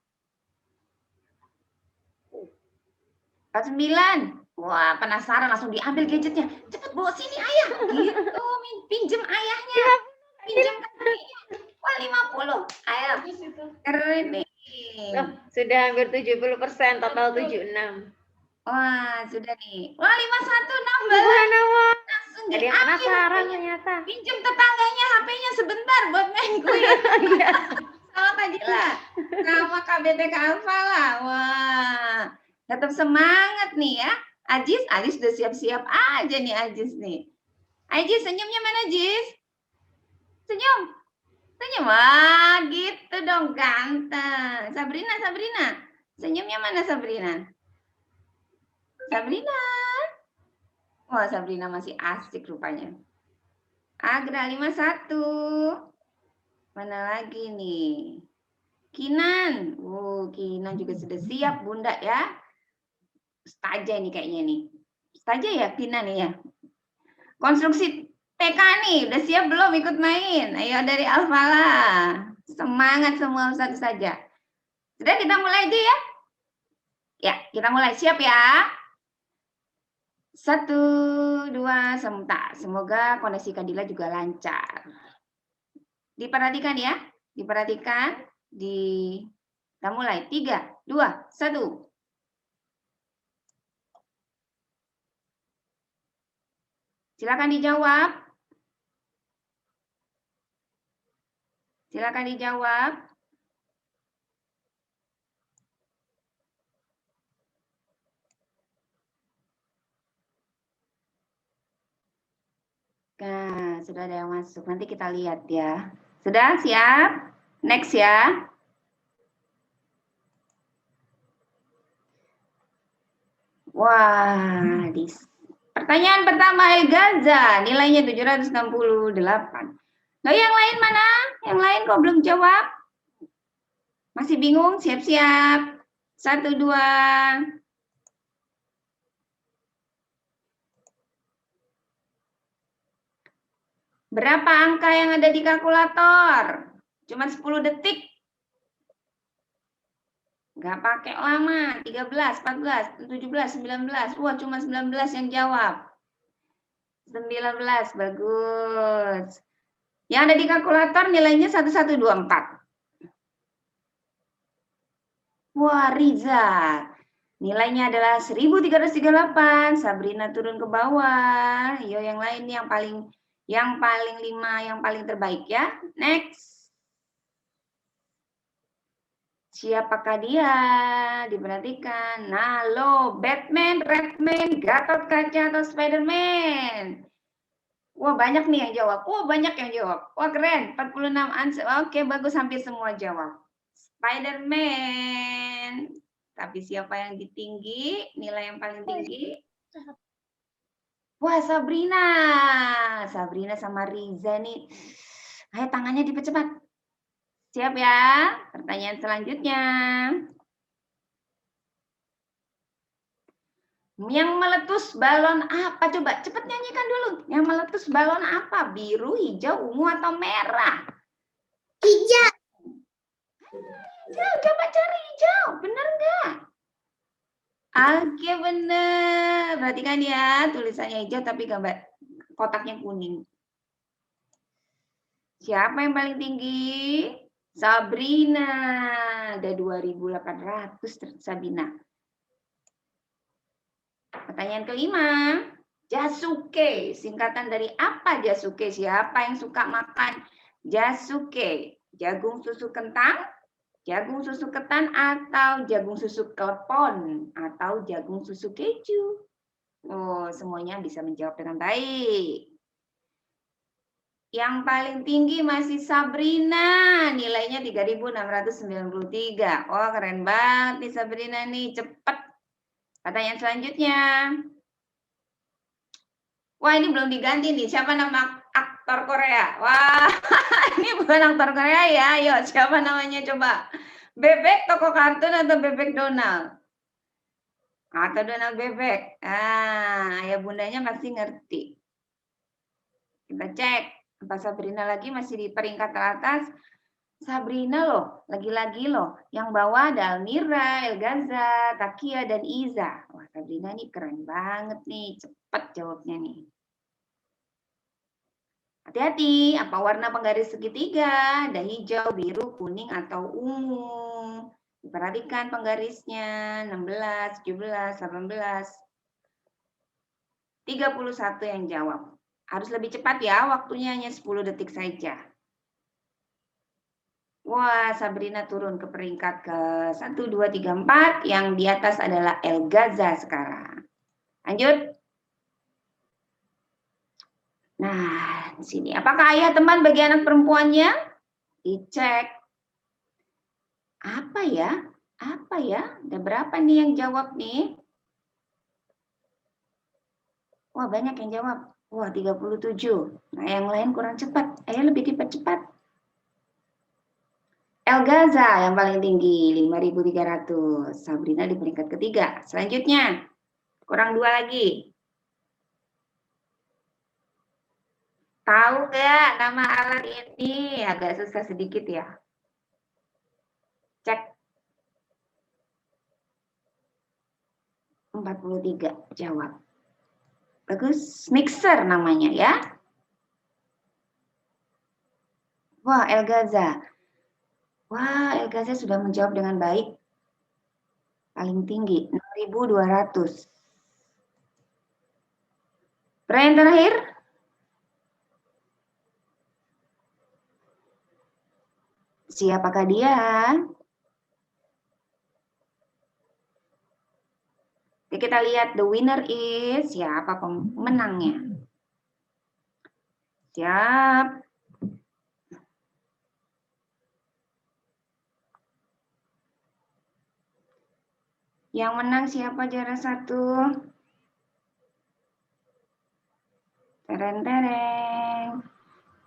49. Wah, penasaran langsung diambil gadgetnya. Cepet bawa sini ayah. Gitu, pinjem ayahnya. Pinjem kakeknya. Wah, 50. Ayo. Keren nih. Oh, sudah hampir 70%, total 76. Wah, sudah nih. Wah, 51 nambah. Subhanallah. Langsung Ada yang diambil penasaran HP-nya. ternyata. Pinjem tetangganya HP-nya sebentar buat main kuis. Iya. Sama Kak Dila. Sama KBTK Alfa lah. Wah, tetap semangat nih ya. Ajis udah siap-siap aja nih Ajis nih. Ajis, senyumnya mana Ajis? Senyum. Wah, gitu dong ganteng. Sabrina. Senyumnya mana Sabrina? Wah, Sabrina masih asik rupanya. Agra 51. Mana lagi nih? Kinan. Kinan juga sudah siap Bunda ya. Ustazah nih kayaknya nih. Ustazah ya Kinan nih ya. Konstruksi TK nih, udah siap belum ikut main? Ayo dari Alfala. Semangat semua Ustaz saja. Sudah, kita mulai aja ya? Ya, kita mulai. Siap ya? 1, 2, sebentar. Semoga koneksi Kadila juga lancar. Diperhatikan ya. Diperhatikan. Kita mulai. 3, 2, 1. Silakan dijawab. Silakan dijawab. Nah, sudah ada yang masuk. Nanti kita lihat ya. Sudah siap? Next ya. Wah, pertanyaan pertama Gaza, nilainya 768. Nah, yang lain mana? Yang lain kok belum jawab? Masih bingung? Siap-siap. 1, 2. Berapa angka yang ada di kalkulator? Cuma 10 detik. Nggak pakai lama. 13, 14, 17, 19. Wah, cuma 19 yang jawab. 19, bagus. Yang ada di kalkulator nilainya 1124. Wah, Riza. Nilainya adalah 1338. Sabrina turun ke bawah. Yo, yang lain yang paling 5 yang paling terbaik ya. Next. Siapakah dia? Diperhatikan. Nah, lo Batman, Redman, Gatot Kaca atau Spiderman? Wah, banyak nih yang jawab. Wah, keren. 46 answer. Oke, bagus, hampir semua jawab. Spiderman. Tapi siapa yang tinggi? Nilai yang paling tinggi? Wah, Sabrina. Sabrina sama Riza nih. Ayo tangannya dipercepat. Siap ya? Pertanyaan selanjutnya. Yang meletus balon apa? Coba cepat nyanyikan dulu. Yang meletus balon apa? Biru, hijau, ungu, atau merah? Hijau. Hijau, coba cari hijau. Benar nggak? Oke, benar. Perhatikan ya, tulisannya hijau tapi gambar kotaknya kuning. Siapa yang paling tinggi? Sabrina. Ada 2.800 Sabrina. Pertanyaan kelima. Jasuke. Singkatan dari apa Jasuke? Siapa yang suka makan Jasuke? Jagung susu kentang, jagung susu ketan, atau jagung susu klepon, atau jagung susu keju? Oh, semuanya bisa menjawab dengan baik. Yang paling tinggi masih Sabrina, nilainya 3.693. Oh, keren banget nih Sabrina nih, cepet. Pertanyaan selanjutnya. Wah, ini belum diganti nih. Siapa nama aktor Korea? Wah, ini bukan aktor Korea ya. Ayo, siapa namanya coba? Bebek toko kartun atau Bebek Donald? Atau Donald Bebek? Ah, ayah bundanya pasti ngerti. Kita cek. Apa Sabrina lagi masih di peringkat teratas? Sabrina loh, lagi-lagi loh. Yang bawah ada Almira, Elgaza, Takia, dan Iza. Wah, Sabrina nih keren banget nih. Cepat jawabnya nih. Hati-hati, apa warna penggaris segitiga? Ada hijau, biru, kuning, atau ungu. Diperhatikan penggarisnya. 16, 17, 18. 31 yang jawab. Harus lebih cepat ya, waktunya hanya 10 detik saja. Wah, Sabrina turun ke peringkat ke 1, 2, 3, 4. Yang di atas adalah Elgaza sekarang. Lanjut. Nah, di sini. Apakah ayah teman bagi anak perempuannya? Dicek. Apa ya? Apa ya? Ada berapa nih yang jawab nih? Wah, banyak yang jawab. Wah, 37. Nah, yang lain kurang cepat. Ayo lebih cepat. Elgaza yang paling tinggi, 5.300. Sabrina di peringkat ketiga. Selanjutnya, kurang 2 lagi. Tahu nggak nama alat ini? Agak susah sedikit ya. Cek. 43 jawab. Bagus, mixer namanya ya. Wah, Elgaza. Wah, Elgaza sudah menjawab dengan baik. Paling tinggi, 6.200. Pertanyaan terakhir. Siapakah dia? Oke, kita lihat the winner is, siapa pemenangnya. Siap. Yang menang siapa juara 1? Tereng.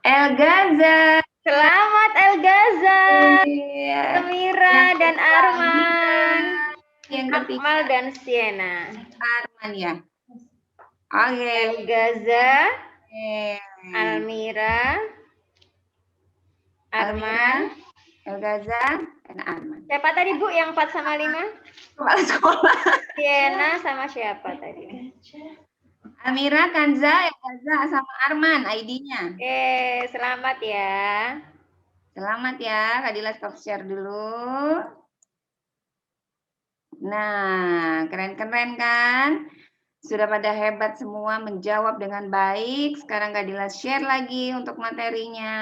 Elgaza. Selamat Elgaza, Iya. Semira dan Arman, Yang ketiga Akmal dan Siena. Arman ya. Oke. Elgaza, Almira, Arman. Elgaza dan Arman. Siapa tadi Bu yang 4 sama 5? Kepala sekolah. Siena sama siapa tadi? Amira, Kanza, Elgaza sama Arman ID-nya. Oke, selamat ya. Selamat ya, Kak Dila stop share dulu. Nah, keren-keren kan? Sudah pada hebat semua menjawab dengan baik. Sekarang Kak Dila share lagi untuk materinya.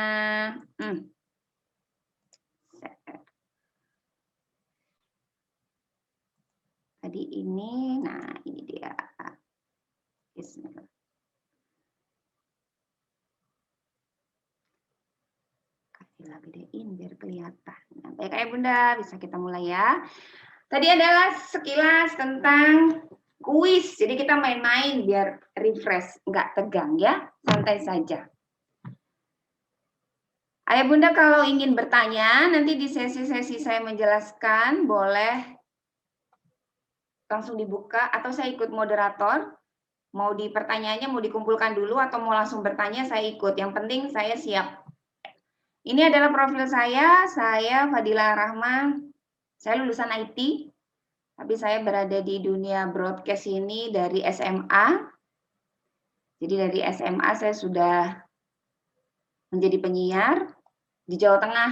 Tadi ini, nah ini dia. Bismillah. Kasihlah gedein biar kelihatan. Nah, baik Ayah Bunda, bisa kita mulai ya. Tadi adalah sekilas tentang kuis. Jadi kita main-main biar refresh, nggak tegang ya, santai saja. Ayah Bunda kalau ingin bertanya, nanti di sesi-sesi saya menjelaskan, boleh langsung dibuka atau saya ikut moderator. Mau di pertanyaannya mau dikumpulkan dulu atau mau langsung bertanya, saya ikut. Yang penting saya siap. Ini adalah profil saya Fadila Rahma. Saya lulusan IT, tapi saya berada di dunia broadcast ini dari SMA. Jadi dari SMA saya sudah menjadi penyiar di Jawa Tengah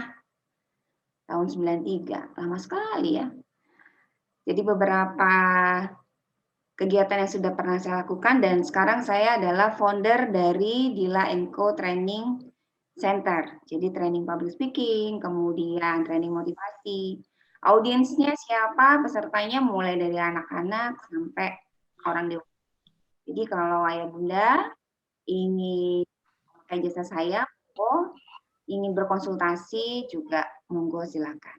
tahun 93. Lama sekali ya. Jadi beberapa kegiatan yang sudah pernah saya lakukan dan sekarang saya adalah founder dari Dila & Co Training Center. Jadi training public speaking, kemudian training motivasi. Audiensnya siapa? Pesertanya mulai dari anak-anak sampai orang dewasa. Jadi kalau Ayah Bunda ingin memakai jasa saya, ingin berkonsultasi juga monggo silakan.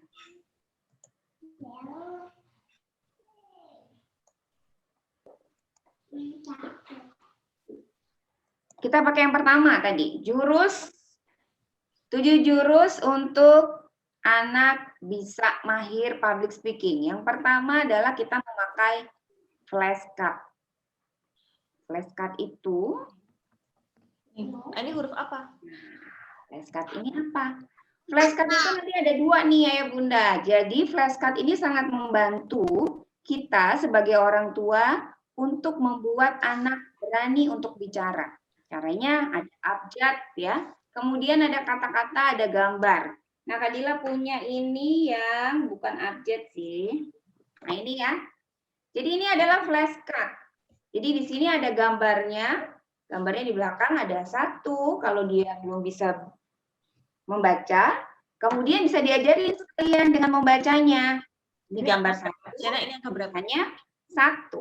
Kita pakai yang pertama tadi, 7 jurus untuk anak bisa mahir public speaking. Yang pertama adalah kita memakai flashcard. Flashcard itu, ini huruf apa? flashcard ini apa? Flashcard itu nanti ada 2 nih Ayah Bunda. Jadi flashcard ini sangat membantu kita sebagai orang tua untuk membuat anak berani untuk bicara. Caranya ada abjad ya, kemudian ada kata-kata, ada gambar. Nah Kak Dila punya ini yang bukan abjad sih. Nah ini ya. Jadi ini adalah flashcard. Jadi di sini ada gambarnya. Gambarnya di belakang ada 1 kalau dia belum bisa membaca. Kemudian bisa diajarin sekalian dengan membacanya. Ini gambar 1. Jadi ini yang keberapanya? 1.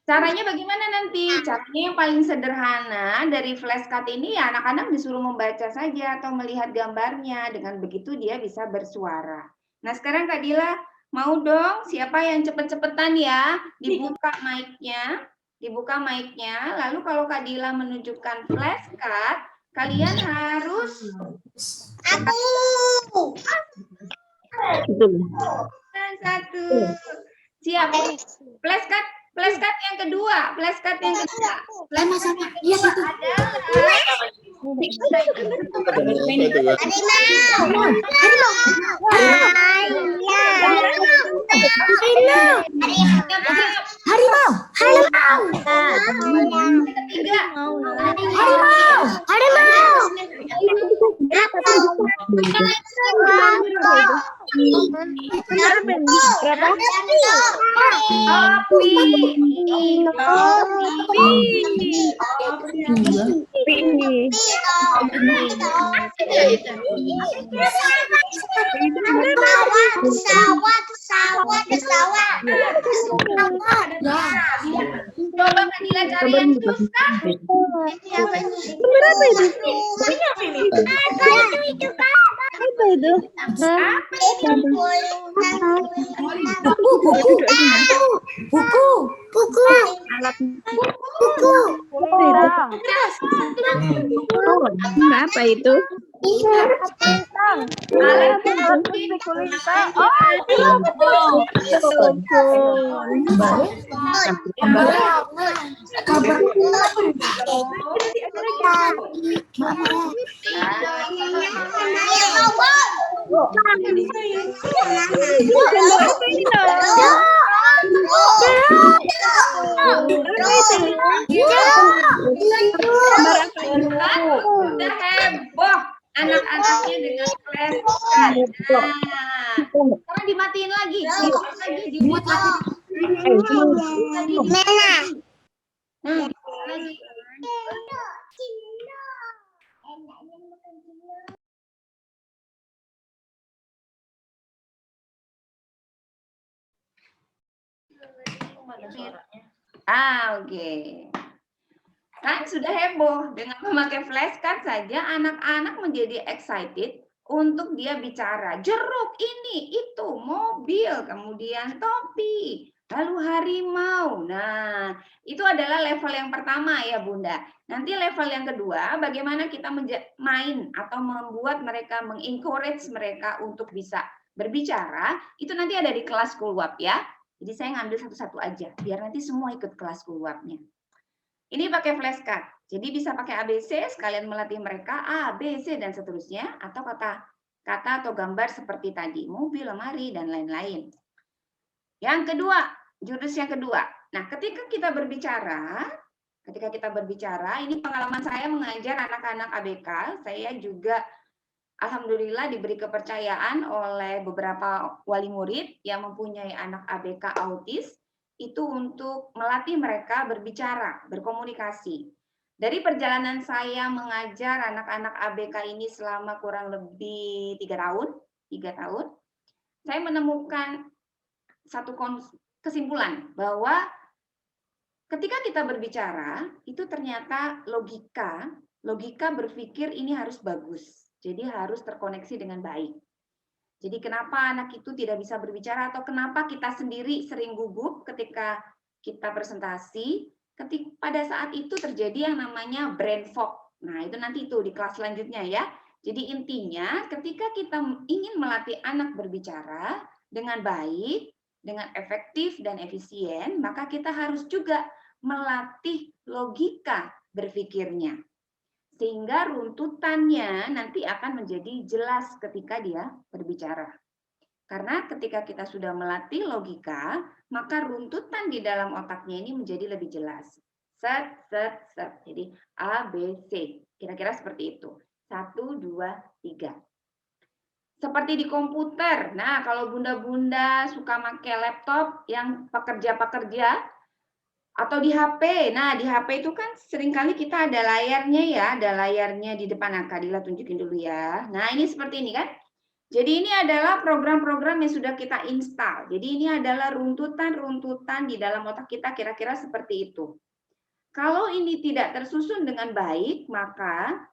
Caranya bagaimana nanti? Caranya yang paling sederhana dari flashcard ini ya anak-anak disuruh membaca saja atau melihat gambarnya. Dengan begitu dia bisa bersuara. Nah sekarang Kak Dila mau dong siapa yang cepet-cepetan ya dibuka mic-nya. Dibuka mic-nya. Lalu kalau Kak Dila menunjukkan flashcard, kalian harus Aku. 1. Siap. Flashcard yang kedua. Flashcard yang kedua. Flashcard yang kedua Harimau. Coba Fadila cari yang susah. Apa itu? Sudah heboh anak-anaknya dengan flashcard. Nah, sekarang dimatiin lagi, dibuat lagi. Oke. Kan sudah heboh dengan memakai flashcard saja anak-anak menjadi excited untuk dia bicara. Jeruk ini, itu, mobil, kemudian topi, lalu harimau. Nah, itu adalah level yang pertama ya Bunda. Nanti level yang kedua, bagaimana kita main atau membuat mereka, mengencourage mereka untuk bisa berbicara, itu nanti ada di kelas Kulwap ya. Jadi saya ngambil satu-satu aja, biar nanti semua ikut kelas Kulwapnya. Ini pakai flashcard, jadi bisa pakai ABC, sekalian melatih mereka A, B, C, dan seterusnya, atau kata atau gambar seperti tadi, mobil, lemari, dan lain-lain. Yang kedua, jurus yang kedua. Nah, ketika kita berbicara, ini pengalaman saya mengajar anak-anak ABK, saya juga alhamdulillah diberi kepercayaan oleh beberapa wali murid yang mempunyai anak ABK autis, itu untuk melatih mereka berbicara, berkomunikasi. Dari perjalanan saya mengajar anak-anak ABK ini selama kurang lebih 3 tahun, saya menemukan satu kesimpulan bahwa ketika kita berbicara, itu ternyata logika berpikir ini harus bagus. Jadi harus terkoneksi dengan baik. Jadi kenapa anak itu tidak bisa berbicara atau kenapa kita sendiri sering gugup ketika kita presentasi, pada saat itu terjadi yang namanya brain fog. Nah, itu nanti di kelas selanjutnya ya. Jadi intinya ketika kita ingin melatih anak berbicara dengan baik, dengan efektif dan efisien, maka kita harus juga melatih logika berpikirnya. Sehingga runtutannya nanti akan menjadi jelas ketika dia berbicara. Karena ketika kita sudah melatih logika, maka runtutan di dalam otaknya ini menjadi lebih jelas. Set. Jadi A, B, C. Kira-kira seperti itu. 1, 2, 3. Seperti di komputer. Nah, kalau bunda-bunda suka pakai laptop yang pekerja-pekerja, atau di HP. Nah, di HP itu kan seringkali kita ada layarnya ya, ada layarnya di depan. Kadila tunjukin dulu ya. Nah, ini seperti ini kan. Jadi ini adalah program-program yang sudah kita install. Jadi ini adalah runtutan-runtutan di dalam otak kita kira-kira seperti itu. Kalau ini tidak tersusun dengan baik, maka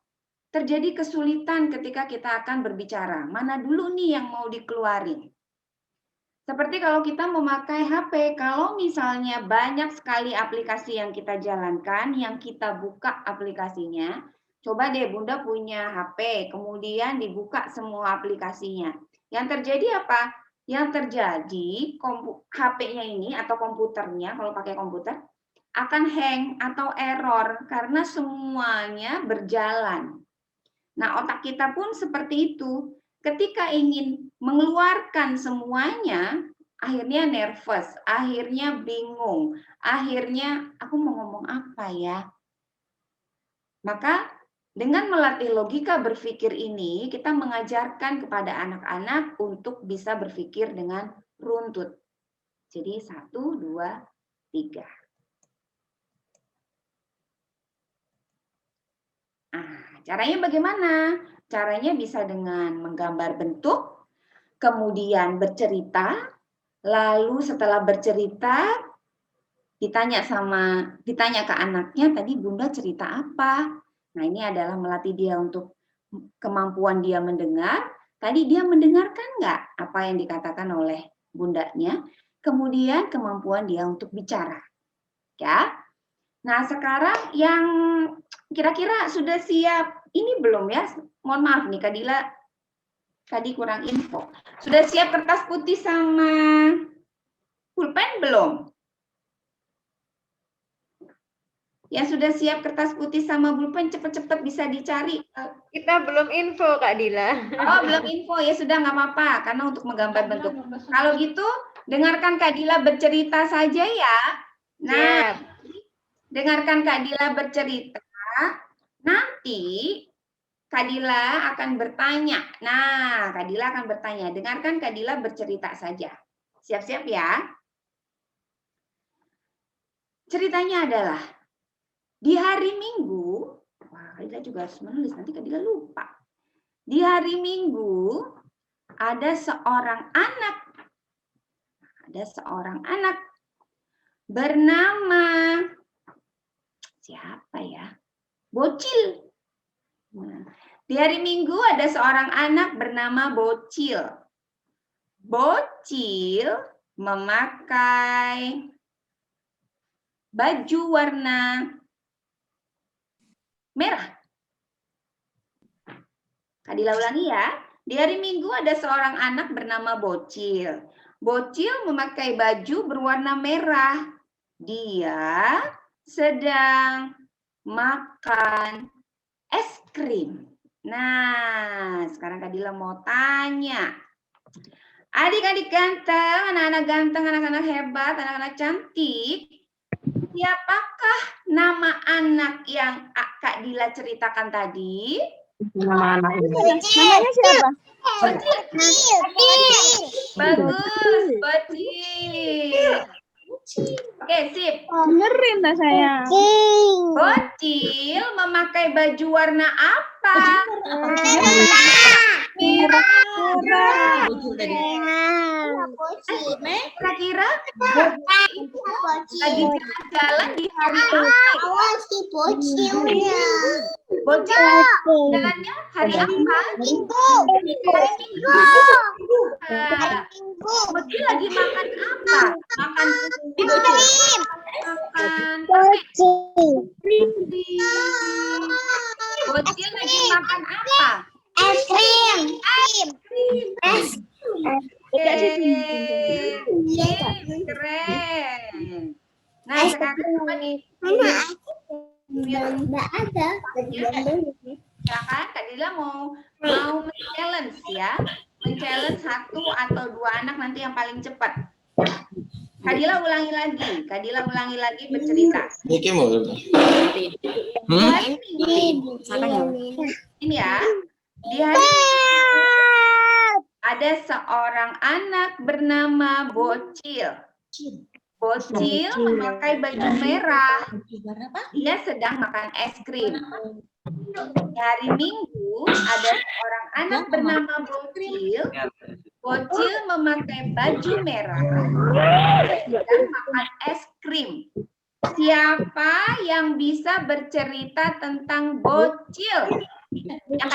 terjadi kesulitan ketika kita akan berbicara. Mana dulu nih yang mau dikeluarin? Seperti kalau kita memakai HP, kalau misalnya banyak sekali aplikasi yang kita jalankan, yang kita buka aplikasinya, coba deh Bunda punya HP, kemudian dibuka semua aplikasinya. Yang terjadi apa? Yang terjadi HP-nya ini atau komputernya, kalau pakai komputer, akan hang atau error karena semuanya berjalan. Nah, otak kita pun seperti itu. Ketika ingin mengeluarkan semuanya, akhirnya nervous, akhirnya bingung, akhirnya aku mau ngomong apa ya? Maka Dengan melatih logika berpikir ini, kita mengajarkan kepada anak-anak untuk bisa berpikir dengan runtut. Jadi 1, 2, 3. Caranya bagaimana? Caranya bisa dengan menggambar bentuk, kemudian bercerita, lalu setelah bercerita ditanya ke anaknya, tadi Bunda cerita apa? Nah, ini adalah melatih dia untuk kemampuan dia mendengar. Tadi dia mendengarkan nggak apa yang dikatakan oleh bundanya? Kemudian kemampuan dia untuk bicara. Ya. Nah, sekarang yang kira-kira sudah siap ini belum ya? Mohon maaf nih, Kak Dila tadi kurang info. Sudah siap kertas putih sama pulpen belum? Yang sudah siap kertas putih sama pulpen cepet-cepet bisa dicari. Kita belum info Kak Dila. Oh, belum info ya, sudah nggak apa-apa karena untuk menggambar bentuk. Kalau gitu dengarkan Kak Dila bercerita saja ya. Nah, dengarkan Kak Dila bercerita. Nanti Kak Dila akan bertanya. Nah, Kak Dila akan bertanya. Dengarkan Kak Dila bercerita saja. Siap-siap ya. Ceritanya adalah di hari Minggu, wah Kak Dila juga harus menulis, nanti Kak Dila lupa. Di hari Minggu, ada seorang anak bernama, siapa ya? Bocil. Nah, di hari Minggu ada seorang anak bernama Bocil. Bocil memakai baju warna merah. Kak Dila ulangi ya. Di hari Minggu ada seorang anak bernama Bocil. Bocil memakai baju berwarna merah. Dia sedang makan es krim. Nah, sekarang Kak Dila mau tanya. Adik-adik ganteng, anak-anak ganteng, anak-anak hebat, anak-anak cantik. Siapakah nama anak yang Kak Dila ceritakan tadi? Namanya siapa? Bagus, Bocil. Oke, sip. Benerin lah saya. Bocil memakai baju warna apa? Merah. Kira-kira lagi jalan di hari apa? Bocil jalannya hari apa? Bocil lagi makan apa? Makan Bocil lagi makan apa? Es krim. Keren. Nah, sekarang apa nih? Nggak ada. Silakan, Kak Dila mau men-challenge ya. Men-challenge 1 atau 2 anak nanti yang paling cepat. Kak Dila ulangi lagi bercerita. Ini ya. Di hari ada seorang anak bernama Bocil. Bocil memakai baju merah. Dia sedang makan es krim. Di hari Minggu ada seorang anak bernama Bocil. Bocil memakai baju merah. Dia sedang makan es krim. Siapa yang bisa bercerita tentang Bocil? Yang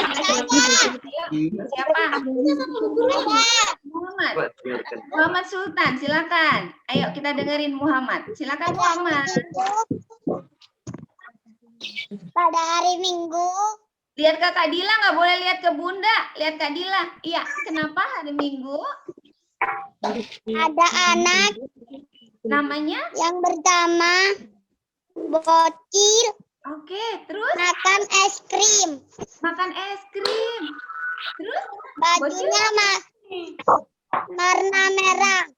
siapa? Muhammad Sultan, silakan. Ayo kita dengerin Muhammad. Silakan Muhammad. Pada hari Minggu. Lihat ke Kak Dila, nggak boleh lihat ke Bunda. Lihat Kak Dila. Iya, kenapa hari Minggu? Ada anak. Namanya? Yang bernama Bocil. Oke, terus? Makan es krim. Makan es krim. Terus? Bajunya warna merah.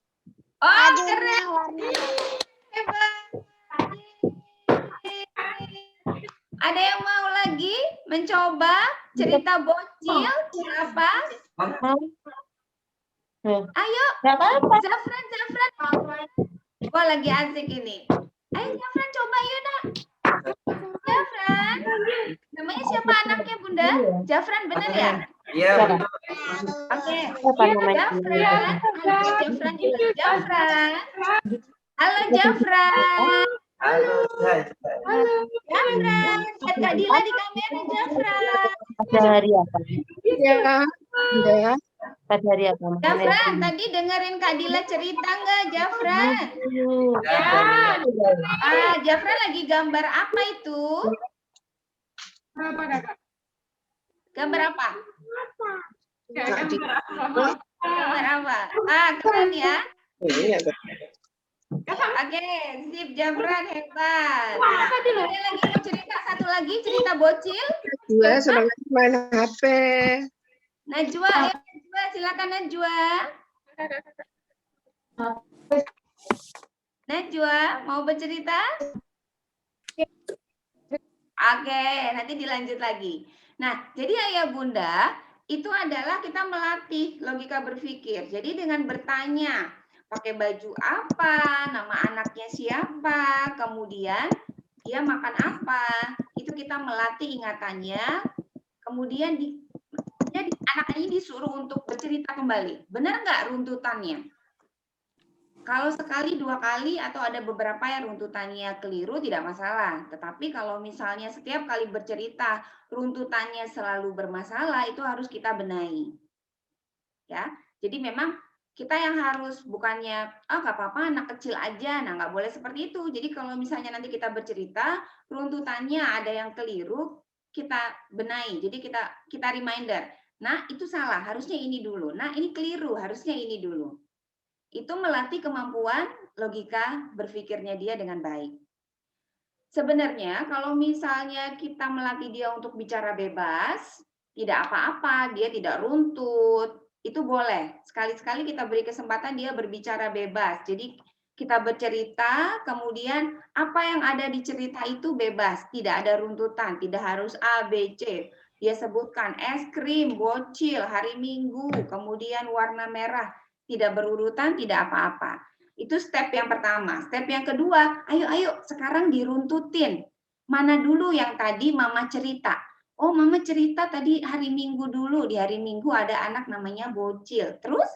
Oh, Bajunya keren. warna merah. Hebat. Ada yang mau lagi mencoba cerita bocil? Siapa? Ayo, Zafran. Wah, lagi asik ini. Ayo Zafran, coba yuk nak. Zafran. Namanya siapa anaknya Bunda? Zafran, benar ya? Iya. Oke. Zafran. Halo Zafran juga. Zafran. Halo Zafran. Halo. Zafran. Lihat Kak Dila di kamera Zafran. Pada hari apa? Ya. Pada hari apa? Zafran, tadi dengerin Kak Dila cerita nggak Zafran? Zafran lagi gambar apa itu? Gambar apa? Gambar apa? Keren ya. Oke, sip Zafran, hebat. Ada lagi mau cerita satu lagi, cerita bocil? Dua semangat main HP. Najwa, ayo Najwa, silakan Najwa. Najwa, mau bercerita? Oke, nanti dilanjut lagi. Nah, jadi ayah bunda, itu adalah kita melatih logika berpikir. Jadi dengan bertanya, pakai baju apa, nama anaknya siapa, kemudian dia makan apa, itu kita melatih ingatannya, kemudian anak ini disuruh untuk bercerita kembali. Benar nggak runtutannya? Kalau sekali, dua kali, atau ada beberapa yang runtutannya keliru, tidak masalah. Tetapi kalau misalnya setiap kali bercerita, runtutannya selalu bermasalah, itu harus kita benahi. Ya, jadi memang kita yang harus bukannya, nggak apa-apa, anak kecil aja. Nah, nggak boleh seperti itu. Jadi kalau misalnya nanti kita bercerita, runtutannya ada yang keliru, kita benahi. Jadi kita reminder. Nah, itu salah, harusnya ini dulu. Nah, ini keliru, harusnya ini dulu. Itu melatih kemampuan logika berpikirnya dia dengan baik. Sebenarnya kalau misalnya kita melatih dia untuk bicara bebas, tidak apa-apa, dia tidak runtut, itu boleh. Sekali-sekali kita beri kesempatan dia berbicara bebas. Jadi kita bercerita, kemudian apa yang ada di cerita itu bebas, tidak ada runtutan, tidak harus A, B, C. Dia sebutkan es krim, bocil, hari Minggu, kemudian warna merah. Tidak berurutan, tidak apa-apa. Itu step yang pertama. Step yang kedua, ayo sekarang diruntutin. Mana dulu yang tadi mama cerita? Oh, mama cerita tadi hari Minggu dulu. Di hari Minggu ada anak namanya bocil. Terus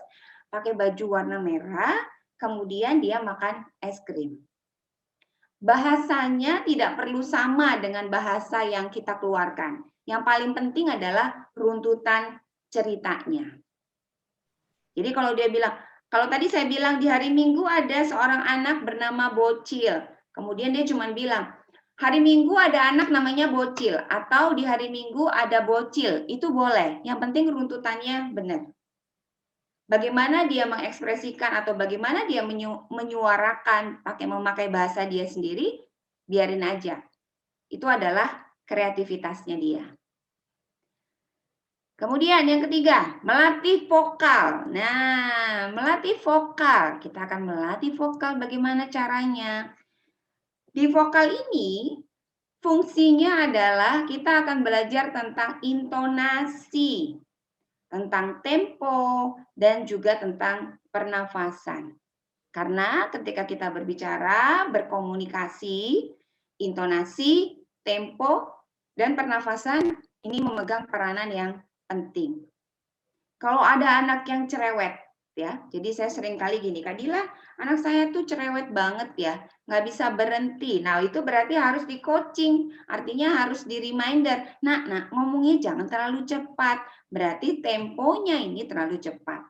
pakai baju warna merah, kemudian dia makan es krim. Bahasanya tidak perlu sama dengan bahasa yang kita keluarkan. Yang paling penting adalah runtutan ceritanya. Jadi kalau dia bilang, kalau tadi saya bilang di hari Minggu ada seorang anak bernama Bocil. Kemudian dia cuma bilang, hari Minggu ada anak namanya Bocil. Atau di hari Minggu ada Bocil. Itu boleh. Yang penting runtutannya benar. Bagaimana dia mengekspresikan atau bagaimana dia menyuarakan memakai bahasa dia sendiri, biarin aja. Itu adalah kreativitasnya dia. Kemudian yang ketiga, melatih vokal. Nah, melatih vokal. Kita akan melatih vokal bagaimana caranya. Di vokal ini, fungsinya adalah kita akan belajar tentang intonasi, tentang tempo, dan juga tentang pernafasan. Karena ketika kita berbicara, berkomunikasi, intonasi, tempo, dan pernafasan ini memegang peranan yang penting. Kalau ada anak yang cerewet, ya, jadi saya sering kali gini, Kak Dila, anak saya tuh cerewet banget ya, nggak bisa berhenti. Nah, itu berarti harus di coaching, artinya harus di reminder. Nah, ngomongnya jangan terlalu cepat, berarti temponya ini terlalu cepat.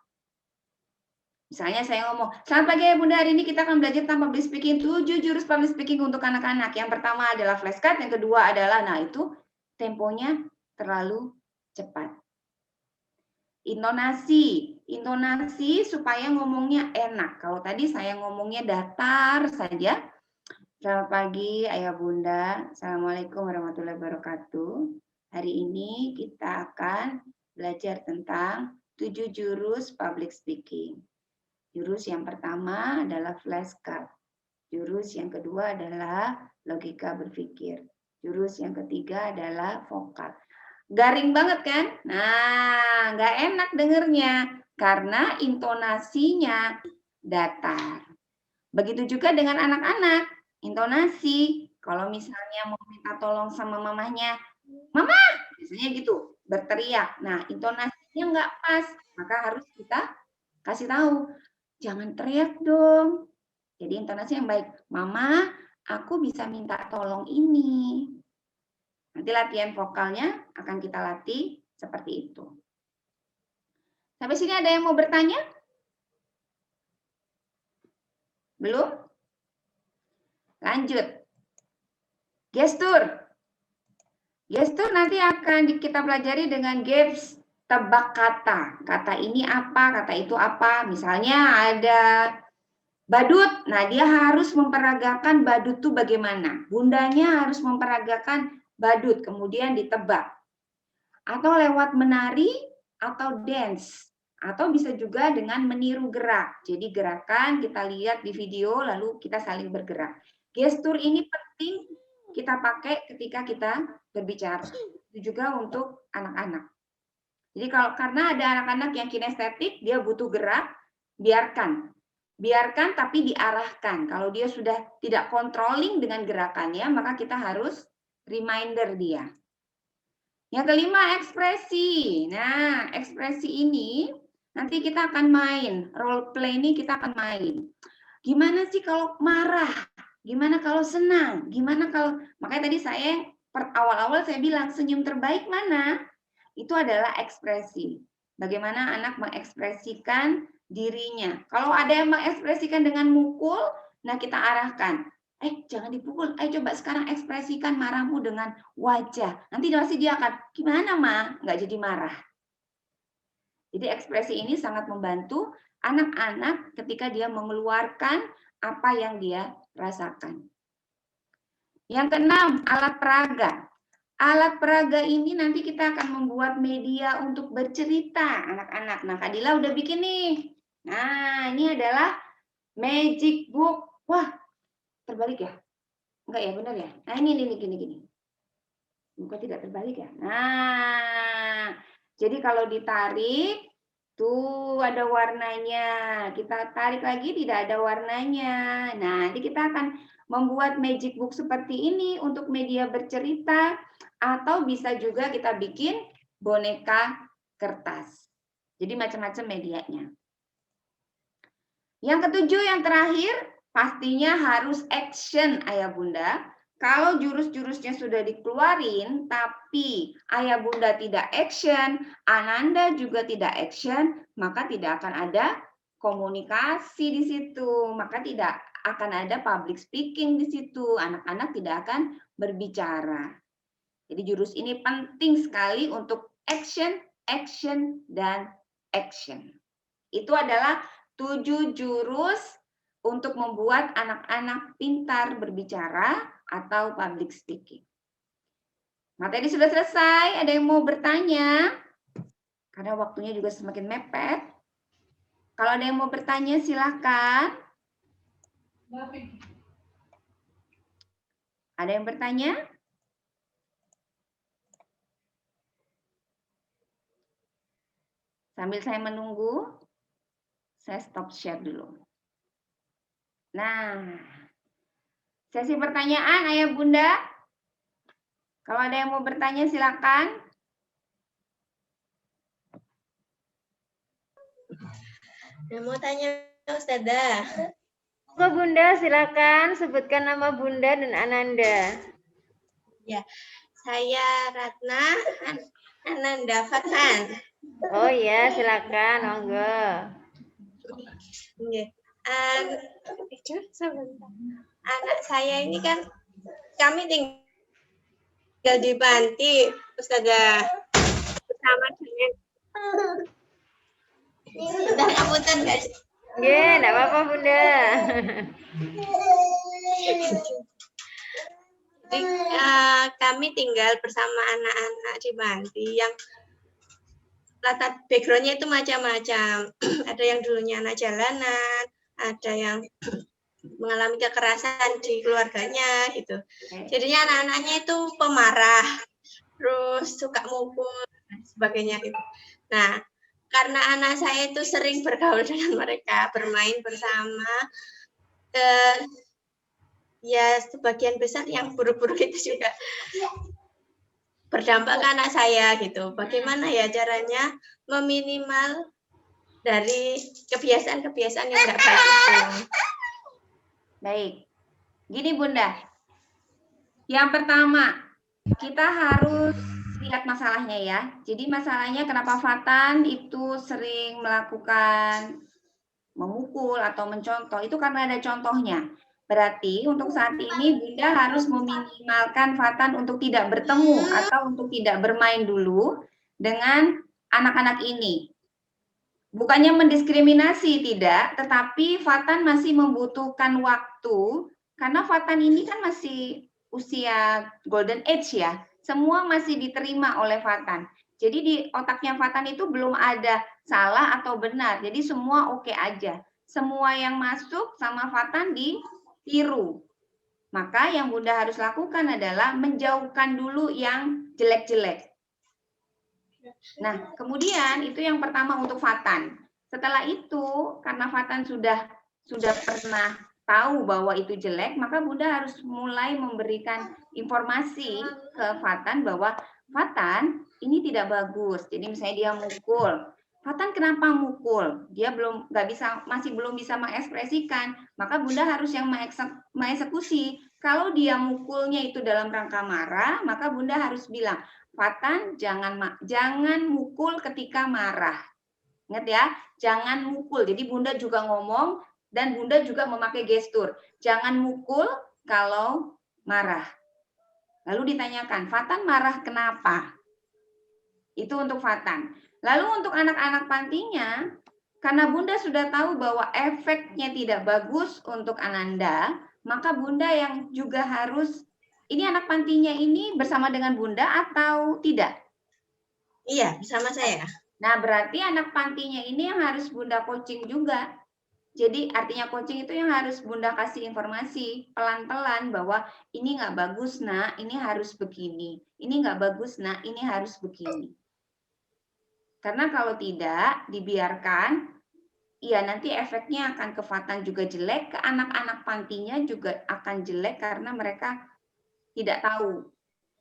Misalnya saya ngomong, selamat pagi ya Bunda, hari ini kita akan belajar tentang public speaking, 7 jurus public speaking untuk anak-anak. Yang pertama adalah flashcard, yang kedua adalah, nah itu temponya terlalu cepat. Intonasi supaya ngomongnya enak. Kalau tadi saya ngomongnya datar saja. Selamat pagi Ayah Bunda. Assalamualaikum warahmatullahi wabarakatuh. Hari ini kita akan belajar tentang 7 jurus public speaking. Jurus yang pertama adalah flashcard. Jurus yang kedua adalah logika berpikir. Jurus yang ketiga adalah vokal. Garing banget kan? Nah, nggak enak dengernya karena intonasinya datar. Begitu juga dengan anak-anak, intonasi. Kalau misalnya mau minta tolong sama mamahnya, "Mama!" biasanya gitu, berteriak. Nah, intonasinya nggak pas, maka harus kita kasih tahu, "Jangan teriak dong." Jadi intonasi yang baik, "Mama, aku bisa minta tolong ini." Nanti latihan vokalnya akan kita latih seperti itu. Sampai sini ada yang mau bertanya? Belum? Lanjut. Gestur. Gestur nanti akan kita pelajari dengan games tebak kata. Kata ini apa, kata itu apa. Misalnya ada badut. Nah, dia harus memperagakan badut itu bagaimana. Bundanya harus memperagakan badut, kemudian ditebak. Atau lewat menari atau dance. Atau bisa juga dengan meniru gerak. Jadi gerakan kita lihat di video lalu kita saling bergerak. Gestur ini penting kita pakai ketika kita berbicara. Itu juga untuk anak-anak. Jadi karena ada anak-anak yang kinestetik, dia butuh gerak, biarkan. Biarkan tapi diarahkan. Kalau dia sudah tidak controlling dengan gerakannya, maka kita harus reminder dia. Yang kelima, ekspresi. Nah, ekspresi ini nanti kita akan main. Role play ini kita akan main. Gimana sih kalau marah? Gimana kalau senang? Gimana kalau... Makanya tadi awal-awal saya bilang, senyum terbaik mana? Itu adalah ekspresi. Bagaimana anak mengekspresikan dirinya. Kalau ada yang mengekspresikan dengan mukul, nah kita arahkan. Jangan dipukul. Coba sekarang ekspresikan marahmu dengan wajah. Nanti pasti dia akan, gimana Ma? Nggak jadi marah. Jadi ekspresi ini sangat membantu anak-anak ketika dia mengeluarkan apa yang dia rasakan. Yang keenam, alat peraga. Alat peraga ini nanti kita akan membuat media untuk bercerita anak-anak. Nah, Kak Dila udah bikin nih. Nah, ini adalah magic book. Wah, terbalik ya? Enggak ya, benar ya? Nah, ini gini. Bukan tidak terbalik ya? Nah, jadi kalau ditarik, tuh ada warnanya. Kita tarik lagi, tidak ada warnanya. Nah, nanti kita akan membuat magic book seperti ini untuk media bercerita, atau bisa juga kita bikin boneka kertas. Jadi macam-macam medianya. Yang ketujuh, yang terakhir, pastinya harus action ayah bunda. Kalau jurus-jurusnya sudah dikeluarin, tapi ayah bunda tidak action, Ananda juga tidak action, maka tidak akan ada komunikasi di situ. Maka tidak akan ada public speaking di situ. Anak-anak tidak akan berbicara. Jadi jurus ini penting sekali untuk action, action, dan action. Itu adalah 7 jurus untuk membuat anak-anak pintar berbicara atau public speaking. Materi sudah selesai. Ada yang mau bertanya? Karena waktunya juga semakin mepet. Kalau ada yang mau bertanya, silakan. Ada yang bertanya? Sambil saya menunggu, saya stop share dulu. Nah, sesi pertanyaan ayah bunda. Kalau ada yang mau bertanya silakan. Mau tanya Ustazah. Bunda silakan sebutkan nama Bunda dan Ananda. Ya, saya Ratna Ananda Fathan. Oh ya, silakan, monggo. Anak saya ini kan kami tinggal di panti, Ustazah. Bersama dengan Sudah ngapunten, guys. Nggih, enggak apa-apa, Bunda. Jadi, kami tinggal bersama anak-anak di panti yang latar background-nya itu macam-macam. Ada yang dulunya anak jalanan, ada yang mengalami kekerasan di keluarganya gitu. Jadinya anak-anaknya itu pemarah, terus suka mukul dan sebagainya gitu. Nah, karena anak saya itu sering bergaul dengan mereka, bermain bersama, ya sebagian besar yang buruk-buruk itu juga berdampak ke anak saya gitu. Bagaimana ya caranya meminimal dari kebiasaan-kebiasaan yang nggak baik itu. Baik. Gini Bunda. Yang pertama, kita harus lihat masalahnya ya. Jadi masalahnya kenapa Fatan itu sering melakukan memukul atau mencontoh, itu karena ada contohnya. Berarti untuk saat ini Bunda harus meminimalkan Fatan untuk tidak bertemu atau untuk tidak bermain dulu dengan anak-anak ini. Bukannya mendiskriminasi, tidak, tetapi Fatan masih membutuhkan waktu, karena Fatan ini kan masih usia golden age ya, semua masih diterima oleh Fatan. Jadi di otaknya Fatan itu belum ada salah atau benar, jadi semua oke aja. Semua yang masuk sama Fatan ditiru. Maka yang Bunda harus lakukan adalah menjauhkan dulu yang jelek-jelek. Nah, kemudian itu yang pertama untuk Fatan. Setelah itu, karena Fatan sudah pernah tahu bahwa itu jelek, maka Bunda harus mulai memberikan informasi ke Fatan bahwa Fatan ini tidak bagus. Jadi misalnya dia mukul, Fatan kenapa mukul? Dia masih belum bisa mengekspresikan, maka Bunda harus yang mengeksekusi. Kalau dia mukulnya itu dalam rangka marah, maka Bunda harus bilang, Fatan jangan mukul ketika marah. Ingat ya, jangan mukul. Jadi Bunda juga ngomong dan Bunda juga memakai gestur. Jangan mukul kalau marah. Lalu ditanyakan, Fatan marah kenapa? Itu untuk Fatan. Lalu untuk anak-anak pantinya, karena Bunda sudah tahu bahwa efeknya tidak bagus untuk Ananda, maka Bunda yang juga harus, ini anak pantinya ini bersama dengan Bunda atau tidak? Iya, bersama saya. Nah, berarti anak pantinya ini yang harus Bunda coaching juga. Jadi artinya coaching itu yang harus Bunda kasih informasi pelan-pelan bahwa ini nggak bagus, nak, ini harus begini. Ini nggak bagus, nak, ini harus begini. Karena kalau tidak dibiarkan, ya nanti efeknya akan ke Fatan juga jelek, ke anak-anak pantinya juga akan jelek karena mereka tidak tahu,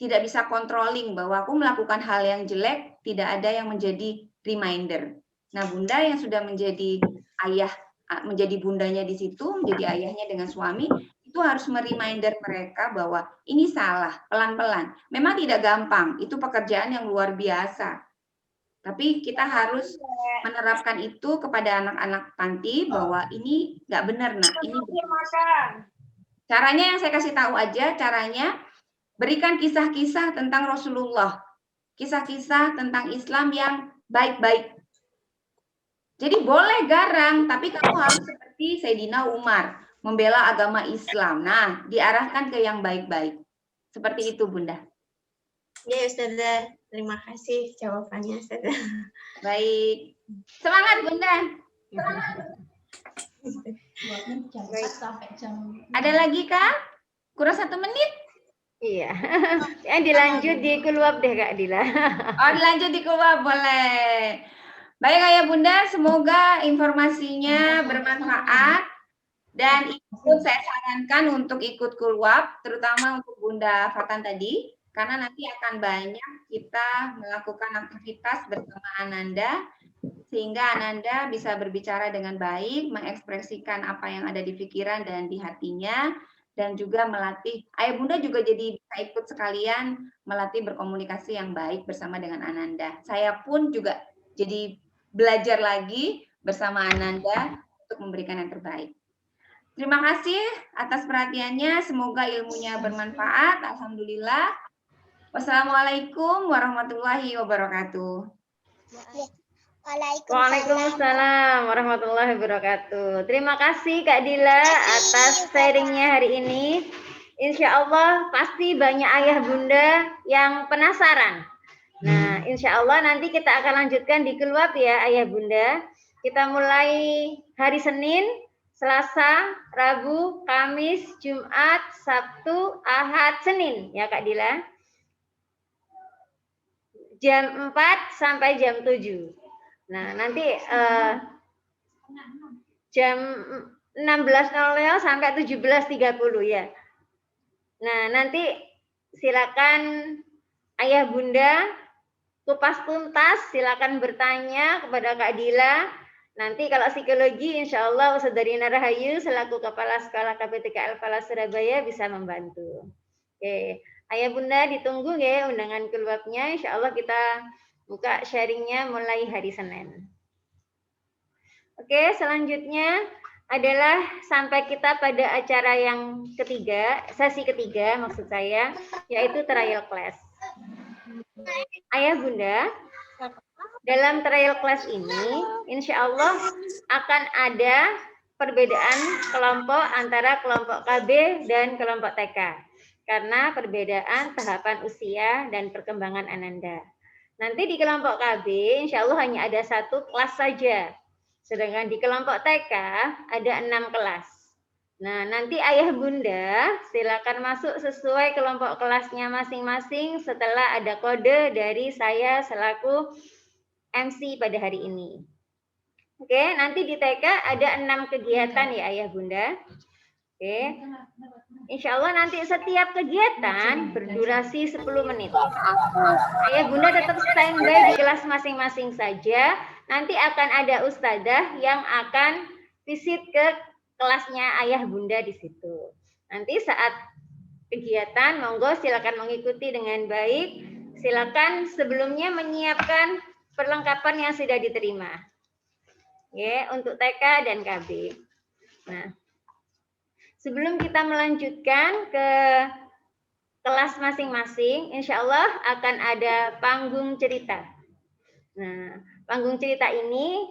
tidak bisa controlling bahwa aku melakukan hal yang jelek, tidak ada yang menjadi reminder. Nah, Bunda yang sudah menjadi ayah, menjadi bundanya di situ, menjadi ayahnya dengan suami, itu harus mereminder mereka bahwa ini salah, pelan-pelan. Memang tidak gampang, itu pekerjaan yang luar biasa. Tapi kita harus menerapkan itu kepada anak-anak panti bahwa ini nggak benar, nak. Ini caranya yang saya kasih tahu aja, caranya berikan kisah-kisah tentang Rasulullah, kisah-kisah tentang Islam yang baik-baik. Jadi boleh garang, tapi kamu harus seperti Sayyidina Umar, membela agama Islam. Nah, diarahkan ke yang baik-baik. Seperti itu, Bunda. Ya, Ustazah. Terima kasih jawabannya, Ustazah. Baik. Semangat, Bunda. Ada lagi, Kak? Kurang 1 menit? Iya. Yang dilanjut di keluar deh Kak Dila. Oh, dilanjut di keluar, boleh. Baik Ayah Bunda, semoga informasinya bermanfaat dan ikut saya sarankan untuk ikut keluar, terutama untuk Bunda Fatan tadi, karena nanti akan banyak kita melakukan aktivitas bersama Ananda, sehingga Ananda bisa berbicara dengan baik, mengekspresikan apa yang ada di pikiran dan di hatinya, dan juga melatih, Ayah Bunda juga jadi bisa ikut sekalian melatih berkomunikasi yang baik bersama dengan Ananda. Saya pun juga jadi belajar lagi bersama Ananda untuk memberikan yang terbaik. Terima kasih atas perhatiannya, semoga ilmunya bermanfaat. Alhamdulillah. Wassalamualaikum warahmatullahi wabarakatuh. Waalaikumsalam warahmatullahi wabarakatuh. Terima kasih Kak Dila atas sharingnya hari ini. Insya Allah pasti banyak ayah bunda yang penasaran. Nah, insya Allah nanti kita akan lanjutkan di keluar ya ayah bunda. Kita mulai hari Senin Selasa, Rabu, Kamis, Jumat, Sabtu, Ahad, Senin. Ya Kak Dila. Jam 4 sampai jam 7. Nah, nanti jam 16.00 sampai 17.30 ya. Nah, nanti silakan Ayah Bunda kupas tuntas, silakan bertanya kepada Kak Dila. Nanti kalau psikologi, insya Allah Ustadzah Rahayu selaku Kepala Sekolah KBTK Al-Falah Surabaya bisa membantu. Oke, Ayah Bunda ditunggu ya undangan keluarnya. Insya Allah kita buka sharingnya mulai hari Senin. Oke, selanjutnya adalah sampai kita pada acara yang ketiga, sesi ketiga maksud saya, yaitu trial class. Ayah Bunda, dalam trial class ini, insya Allah akan ada perbedaan kelompok antara kelompok KB dan kelompok TK. Karena perbedaan tahapan usia dan perkembangan Ananda. Nanti di kelompok KB, insya Allah hanya ada 1 kelas saja. Sedangkan di kelompok TK ada 6 kelas. Nah, nanti Ayah Bunda silakan masuk sesuai kelompok kelasnya masing-masing setelah ada kode dari saya selaku MC pada hari ini. Oke, nanti di TK ada 6 kegiatan ya Ayah Bunda. Oke. Insya Allah nanti setiap kegiatan berdurasi 10 menit. Ayah Bunda tetap standby di kelas masing-masing saja. Nanti akan ada ustadzah yang akan visit ke kelasnya Ayah Bunda di situ. Nanti saat kegiatan, monggo silakan mengikuti dengan baik. Silakan sebelumnya menyiapkan perlengkapan yang sudah diterima. Ya, untuk TK dan KB. Nah, sebelum kita melanjutkan ke kelas masing-masing, insya Allah akan ada panggung cerita. Nah, panggung cerita ini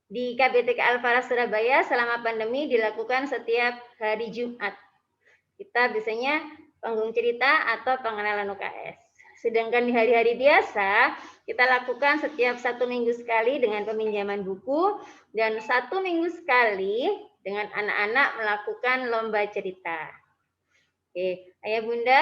di KBTK Al-Falah Surabaya selama pandemi dilakukan setiap hari Jumat. Kita biasanya panggung cerita atau pengenalan UKS. Sedangkan di hari-hari biasa, kita lakukan setiap 1 minggu sekali dengan peminjaman buku dan 1 minggu sekali dengan anak-anak melakukan lomba cerita. Oke, Ayah Bunda,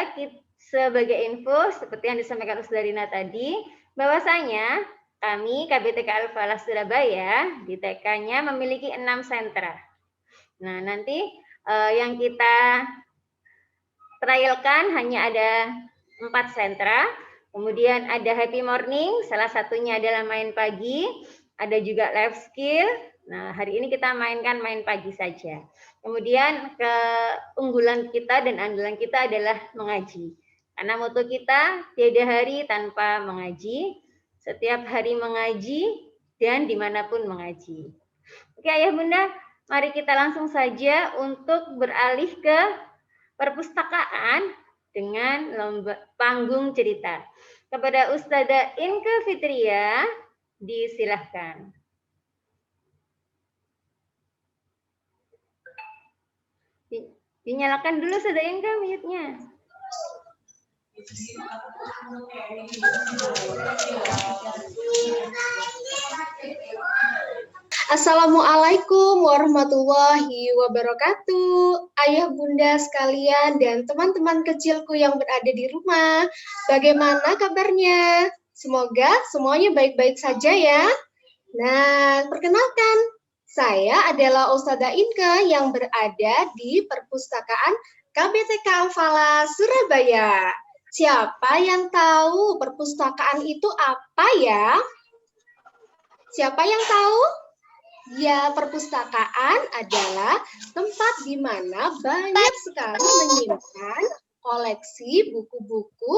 sebagai info seperti yang disampaikan Ustadzah Rina tadi, bahwasanya kami KBTK Al-Falah Surabaya di TK-nya memiliki 6 sentra. Nah, nanti yang kita trialkan hanya ada 4 sentra. Kemudian ada happy morning, salah satunya adalah main pagi. Ada juga life skill. Nah, hari ini kita mainkan main pagi saja. Kemudian keunggulan kita dan andalan kita adalah mengaji. Karena moto kita tiada hari tanpa mengaji. Setiap hari mengaji dan dimanapun mengaji. Oke Ayah Bunda, mari kita langsung saja untuk beralih ke perpustakaan dengan lomba panggung cerita. Kepada Ustadzah Inke Fitria, disilahkan. Dinyalakan dulu Ustadzah Inke mute-nya. Assalamualaikum warahmatullahi wabarakatuh. Ayah bunda sekalian dan teman-teman kecilku yang berada di rumah, bagaimana kabarnya? Semoga semuanya baik-baik saja ya. Nah, perkenalkan, saya adalah Ustadzah Inke yang berada di Perpustakaan KBTK Al-Falah Surabaya. Siapa yang tahu perpustakaan itu apa ya? Siapa yang tahu? Ya, perpustakaan adalah tempat di mana banyak sekali menyimpan koleksi buku-buku.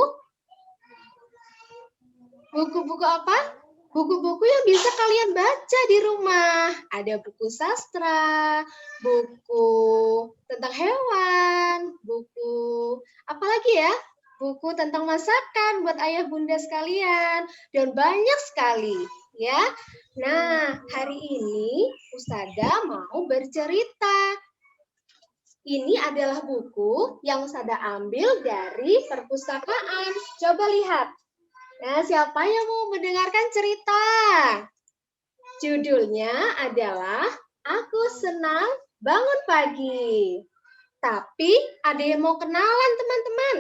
Buku-buku apa? Buku-buku yang bisa kalian baca di rumah. Ada buku sastra, buku tentang hewan, buku apa lagi ya? Buku tentang masakan buat ayah bunda sekalian. Dan banyak sekali ya. Nah, hari ini Ustadzah mau bercerita. Ini adalah buku yang Ustadzah ambil dari perpustakaan. Coba lihat. Nah, siapa yang mau mendengarkan cerita? Judulnya adalah Aku Senang bangun pagi. Tapi ada yang mau kenalan, teman-teman.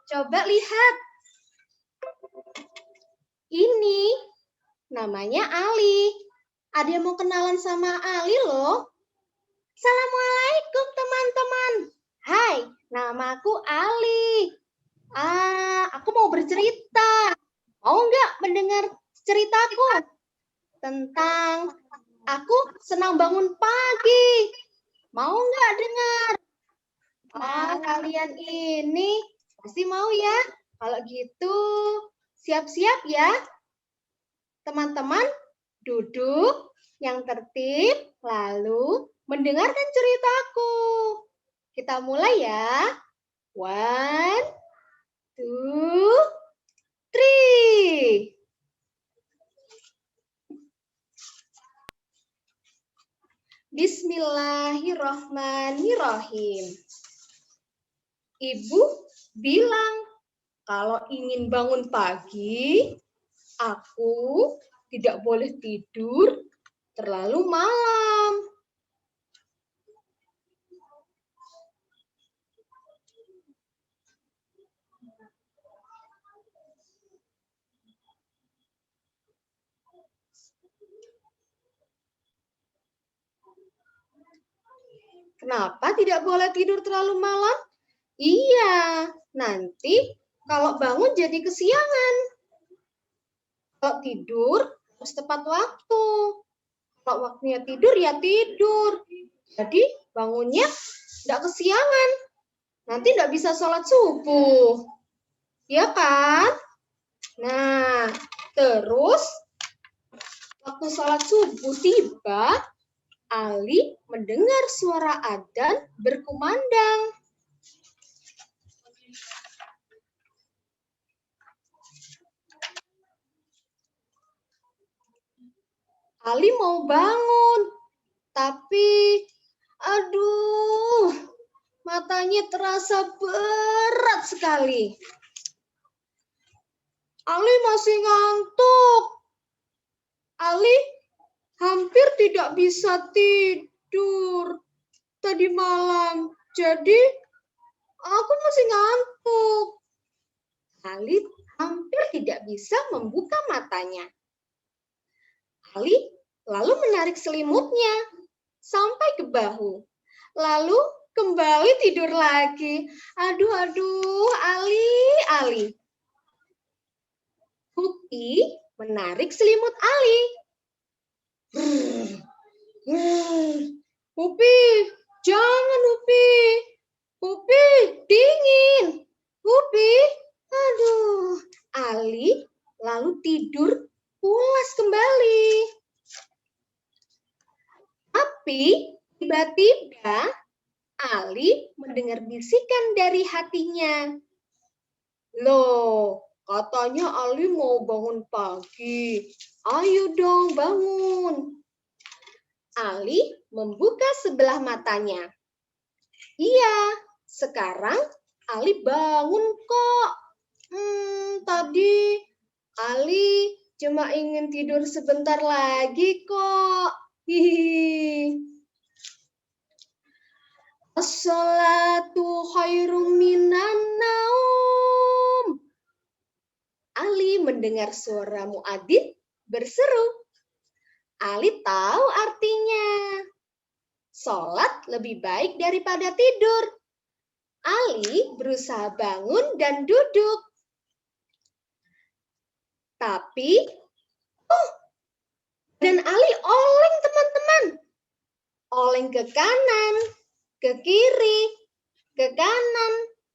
Coba lihat. Ini namanya Ali. Ada yang mau kenalan sama Ali loh. Assalamualaikum, teman-teman. Hai, namaku Ali. Aku mau bercerita. Mau nggak mendengar ceritaku? Tentang aku senang bangun pagi. Mau nggak dengar? Kalian ini pasti mau ya. Kalau gitu, siap-siap ya. Teman-teman, duduk yang tertib, lalu mendengarkan ceritaku. Kita mulai ya. 1, 2, 3. Bismillahirrahmanirrahim. Ibu bilang, kalau ingin bangun pagi, aku tidak boleh tidur terlalu malam. Kenapa tidak boleh tidur terlalu malam? Iya, nanti kalau bangun jadi kesiangan. Kalau tidur harus tepat waktu. Kalau waktunya tidur ya tidur. Jadi bangunnya tidak kesiangan. Nanti tidak bisa sholat subuh. Ya kan? Nah, terus waktu sholat subuh tiba, Ali mendengar suara adzan berkumandang. Ali mau bangun, tapi aduh, matanya terasa berat sekali. Ali masih ngantuk. Ali hampir tidak bisa tidur tadi malam. Jadi, aku masih ngantuk. Ali hampir tidak bisa membuka matanya. Ali lalu menarik selimutnya sampai ke bahu. Lalu kembali tidur lagi. Aduh, Ali. Hupi menarik selimut Ali. Hupi, jangan Hupi. Hupi, dingin. Hupi, aduh. Ali lalu tidur pulas kembali. Tapi tiba-tiba Ali mendengar bisikan dari hatinya. Loh, katanya Ali mau bangun pagi. Ayo dong bangun. Ali membuka sebelah matanya. Iya, sekarang Ali bangun kok. Tadi Ali cuma ingin tidur sebentar lagi kok. Hihi. As-salatu khairum minan naum. Ali mendengar suara muadzin berseru. Ali tahu artinya. Sholat lebih baik daripada tidur. Ali berusaha bangun dan duduk. Tapi, dan Ali oleng teman-teman. Oleng ke kanan, ke kiri, ke kanan,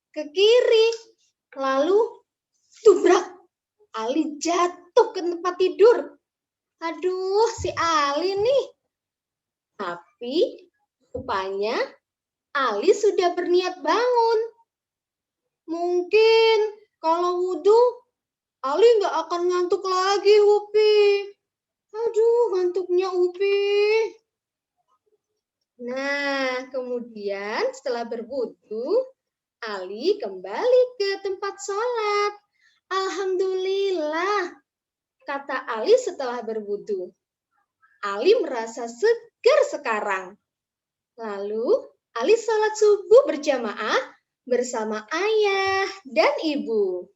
ke kiri. Lalu, tubrak. Ali jatuh ke tempat tidur. Aduh, si Ali nih. Tapi, rupanya Ali sudah berniat bangun. Mungkin kalau wudhu, Ali nggak akan ngantuk lagi, Upi. Aduh, ngantuknya Upi. Nah, kemudian setelah berwudhu, Ali kembali ke tempat sholat. Alhamdulillah, kata Ali setelah berwudhu. Ali merasa segar sekarang. Lalu Ali sholat subuh berjamaah bersama ayah dan ibu.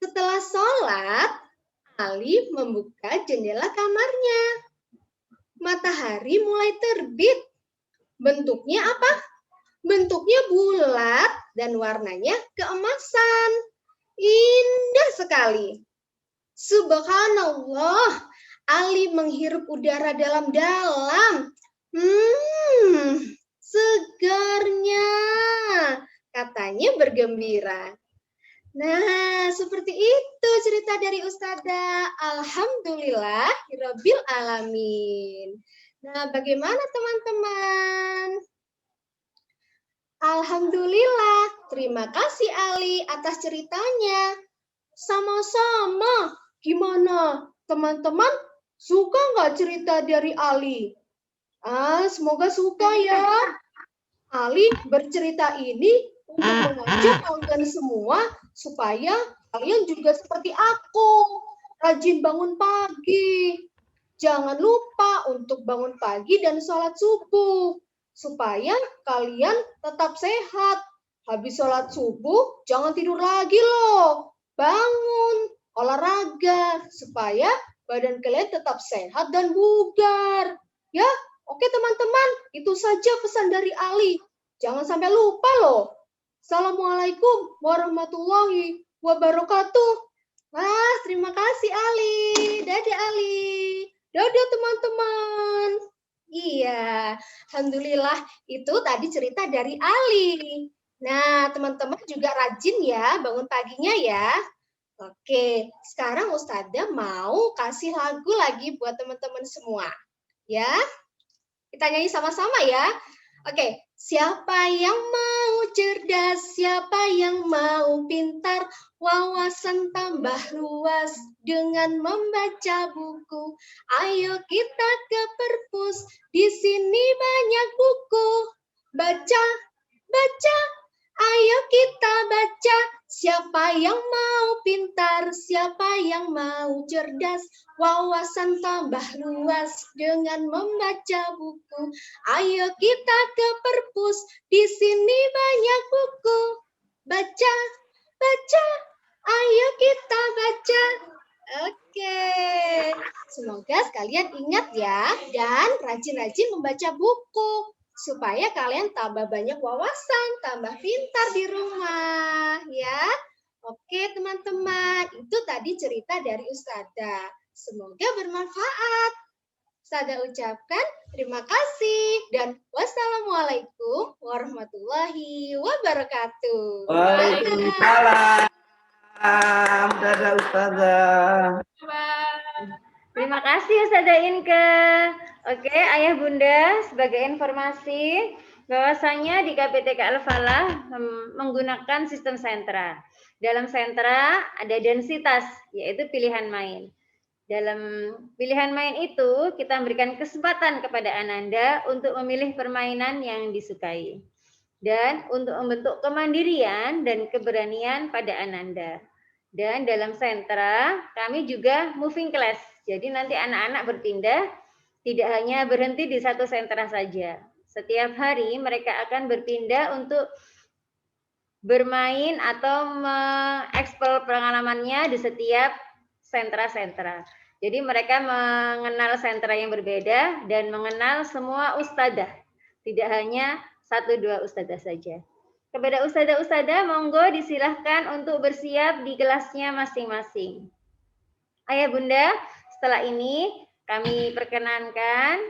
Setelah sholat, Ali membuka jendela kamarnya. Matahari mulai terbit. Bentuknya apa? Bentuknya bulat dan warnanya keemasan. Indah sekali. Subhanallah, Ali menghirup udara dalam-dalam. Segarnya, katanya bergembira. Nah, seperti itu cerita dari Ustazah. Alhamdulillah, Rabbil Alamin. Nah, bagaimana teman-teman? Alhamdulillah, terima kasih Ali atas ceritanya. Sama-sama. Gimana? Teman-teman suka nggak cerita dari Ali? Semoga suka ya. Ali bercerita ini untuk mengajak kalian semua supaya kalian juga seperti aku, rajin bangun pagi. Jangan lupa untuk bangun pagi dan sholat subuh, supaya kalian tetap sehat. Habis sholat subuh, jangan tidur lagi loh. Bangun, olahraga, supaya badan kalian tetap sehat dan bugar. Ya, oke teman-teman, itu saja pesan dari Ali. Jangan sampai lupa loh. Assalamualaikum warahmatullahi wabarakatuh. Wah, terima kasih Ali. Dadah Ali. Dadah teman-teman. Iya, alhamdulillah itu tadi cerita dari Ali. Nah, teman-teman juga rajin ya bangun paginya ya. Oke, sekarang Ustazah mau kasih lagu lagi buat teman-teman semua. Ya, kita nyanyi sama-sama ya. Oke, siapa yang mau cerdas, siapa yang mau pintar, wawasan tambah luas dengan membaca buku. Ayo kita ke perpus, di sini banyak buku. Baca, baca, ayo kita baca. Siapa yang mau pintar, siapa yang mau cerdas, wawasan tambah luas dengan membaca buku. Ayo kita ke perpus, di sini banyak buku. Baca, baca, ayo kita baca. Oke, semoga sekalian ingat ya dan rajin-rajin membaca buku supaya kalian tambah banyak wawasan, tambah pintar di rumah ya. Oke teman-teman, itu tadi cerita dari Ustazah. Semoga bermanfaat. Ustazah ucapkan terima kasih dan wassalamualaikum warahmatullahi wabarakatuh. Waalaikumsalam. Dadah Ustazah. Terima kasih Ustazah Inke. Oke, Ayah Bunda, sebagai informasi bahwasanya di KPTK Al-Falah menggunakan sistem sentra. Dalam sentra ada densitas, yaitu pilihan main. Dalam pilihan main itu, kita memberikan kesempatan kepada Ananda untuk memilih permainan yang disukai. Dan untuk membentuk kemandirian dan keberanian pada Ananda. Dan dalam sentra, kami juga moving class. Jadi nanti anak-anak berpindah, tidak hanya berhenti di satu sentra saja. Setiap hari mereka akan berpindah untuk bermain atau mengeksplor pengalamannya di setiap sentra-sentra. Jadi mereka mengenal sentra yang berbeda dan mengenal semua ustadzah. Tidak hanya 1-2 ustadzah saja. Kepada ustadzah-ustadzah, monggo disilahkan untuk bersiap di kelasnya masing-masing. Ayah Bunda, setelah ini kami perkenankan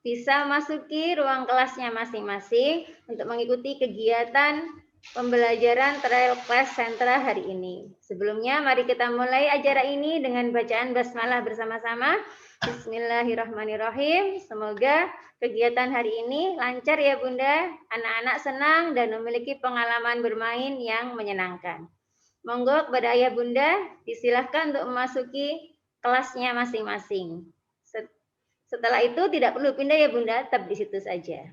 bisa memasuki ruang kelasnya masing-masing untuk mengikuti kegiatan pembelajaran trial class sentra hari ini. Sebelumnya, mari kita mulai acara ini dengan bacaan basmalah bersama-sama. Bismillahirrahmanirrahim. Semoga kegiatan hari ini lancar ya Bunda, anak-anak senang dan memiliki pengalaman bermain yang menyenangkan. Monggo kepada Ayah Bunda, disilahkan untuk memasuki kelasnya masing-masing. Setelah itu tidak perlu pindah ya Bunda, tetap di situ saja.